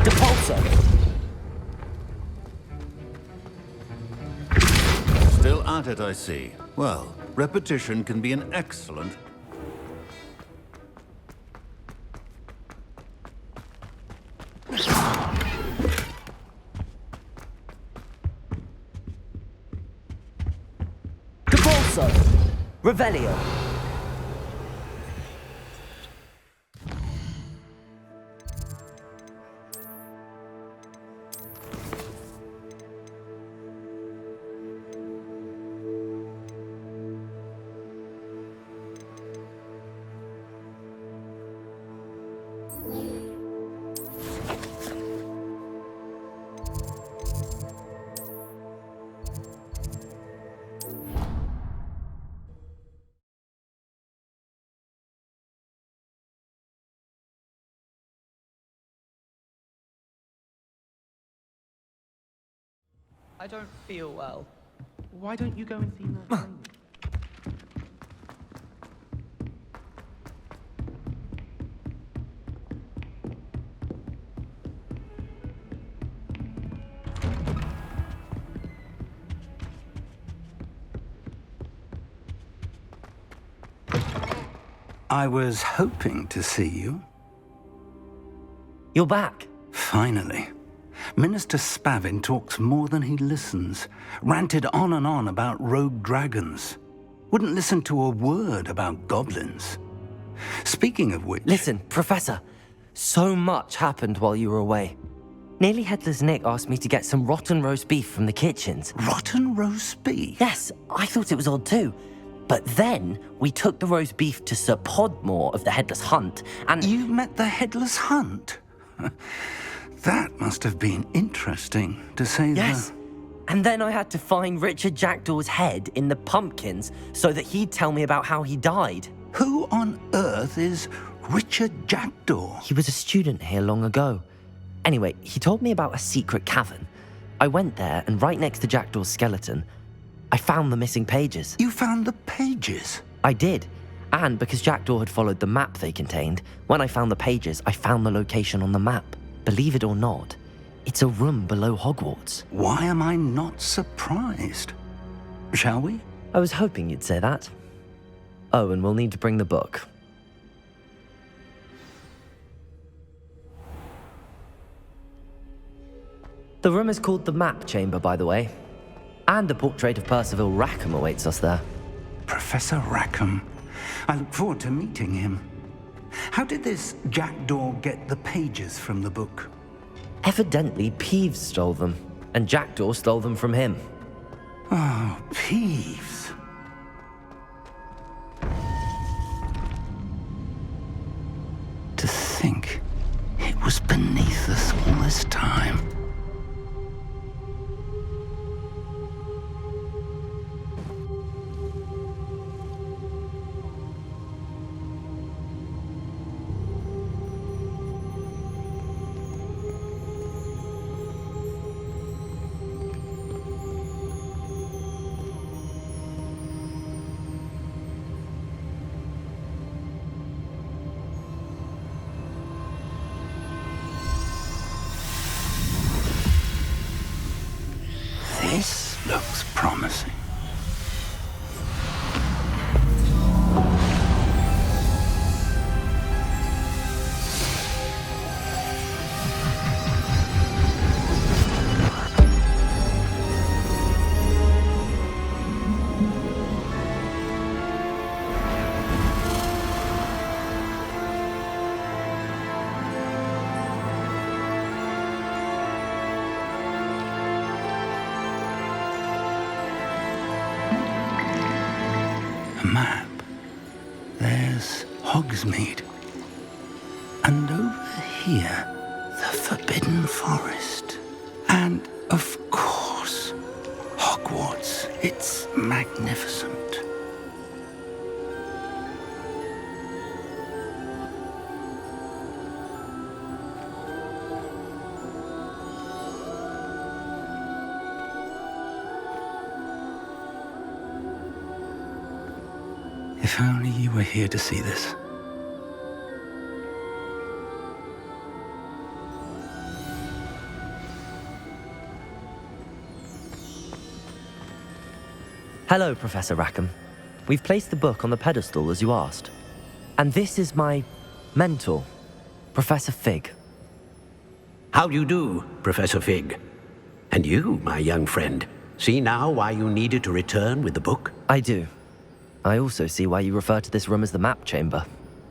Depulso! Still at it, I see. Well, repetition can be an excellent... Depulso! Revelio! I don't feel well. Why don't you go and see Nurse Amy? I was hoping to see you. You're back. Finally. Minister Spavin talks more than he listens. Ranted on and on about rogue dragons. Wouldn't listen to a word about goblins. Speaking of which... Listen, Professor. So much happened while you were away. Nearly Headless Nick asked me to get some rotten roast beef from the kitchens. Rotten roast beef? Yes, I thought it was odd too. But then we took the roast beef to Sir Podmore of the Headless Hunt, and... You met the Headless Hunt? That must have been interesting, to say the... Yes. And then I had to find Richard Jackdaw's head in the pumpkins so that he'd tell me about how he died. Who on earth is Richard Jackdaw? He was a student here long ago. Anyway, he told me about a secret cavern. I went there, and right next to Jackdaw's skeleton, I found the missing pages. You found the pages? I did. And because Jackdaw had followed the map they contained, when I found the pages, I found the location on the map. Believe it or not, it's a room below Hogwarts. Why am I not surprised? Shall we? I was hoping you'd say that. Oh, and we'll need to bring the book. The room is called the Map Chamber, by the way. And a portrait of Percival Rackham awaits us there. Professor Rackham. I look forward to meeting him. How did this jackdaw get the pages from the book? Evidently, Peeves stole them, and Jackdaw stole them from him. Oh, Peeves. To think it was beneath us all this time. This looks promising. A map. There's Hogsmeade. And over here, the Forbidden Forest. And, of course, Hogwarts. It's magnificent. If only you were here to see this. Hello, Professor Rackham. We've placed the book on the pedestal as you asked. And this is my mentor, Professor Fig. How do you do, Professor Fig? And you, my young friend, see now why you needed to return with the book? I do. I also see why you refer to this room as the Map Chamber.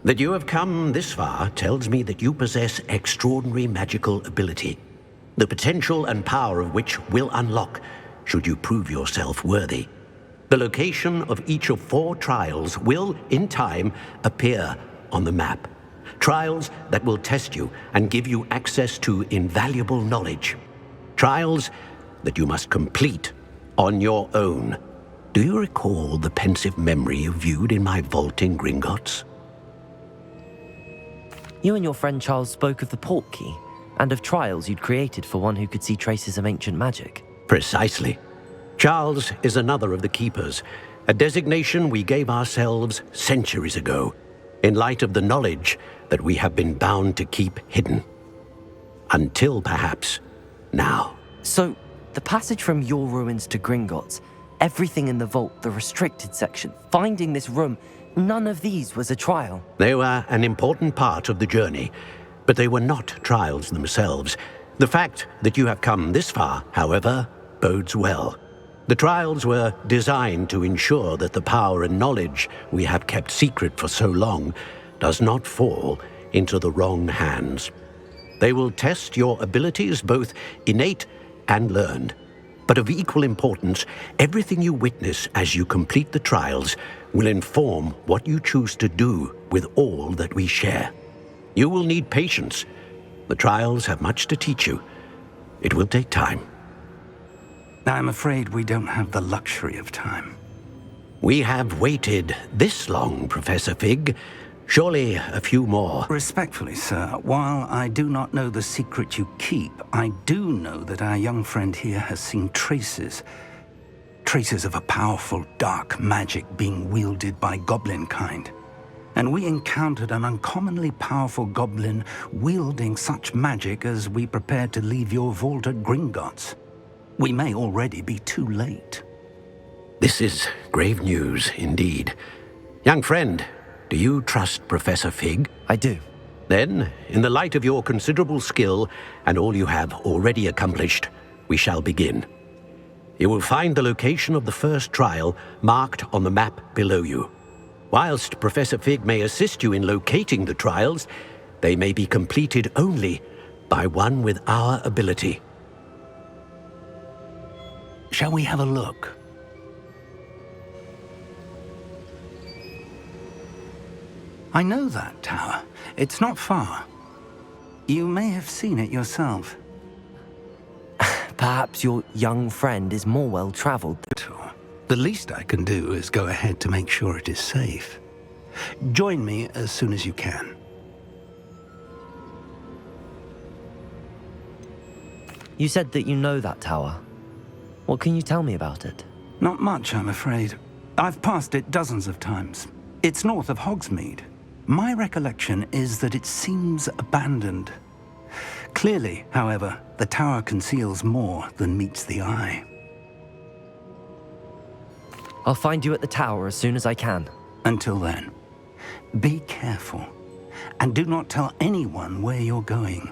That you have come this far tells me that you possess extraordinary magical ability, the potential and power of which will unlock should you prove yourself worthy. The location of each of 4 trials will, in time, appear on the map. Trials that will test you and give you access to invaluable knowledge. Trials that you must complete on your own. Do you recall the pensive memory you viewed in my vault in Gringotts? You and your friend Charles spoke of the portkey and of trials you'd created for one who could see traces of ancient magic. Precisely. Charles is another of the Keepers, a designation we gave ourselves centuries ago, in light of the knowledge that we have been bound to keep hidden. Until perhaps now. So, the passage from your ruins to Gringotts, everything in the vault, the restricted section, finding this room, none of these was a trial. They were an important part of the journey, but they were not trials themselves. The fact that you have come this far, however, bodes well. The trials were designed to ensure that the power and knowledge we have kept secret for so long does not fall into the wrong hands. They will test your abilities, both innate and learned. But of equal importance, everything you witness as you complete the trials will inform what you choose to do with all that we share. You will need patience. The trials have much to teach you. It will take time. I'm afraid we don't have the luxury of time. We have waited this long, Professor Fig. Surely a few more. Respectfully, sir, while I do not know the secret you keep, I do know that our young friend here has seen traces of a powerful dark magic being wielded by goblin kind. And we encountered an uncommonly powerful goblin wielding such magic as we prepared to leave your vault at Gringotts. We may already be too late. This is grave news indeed. Young friend, do you trust Professor Fig? I do. Then, in the light of your considerable skill and all you have already accomplished, we shall begin. You will find the location of the first trial marked on the map below you. Whilst Professor Fig may assist you in locating the trials, they may be completed only by one with our ability. Shall we have a look? I know that tower. It's not far. You may have seen it yourself. Perhaps your young friend is more well-traveled. The least I can do is go ahead to make sure it is safe. Join me as soon as you can. You said that you know that tower. What can you tell me about it? Not much, I'm afraid. I've passed it dozens of times. It's north of Hogsmeade. My recollection is that it seems abandoned. Clearly, however, the tower conceals more than meets the eye. I'll find you at the tower as soon as I can. Until then, be careful, and do not tell anyone where you're going.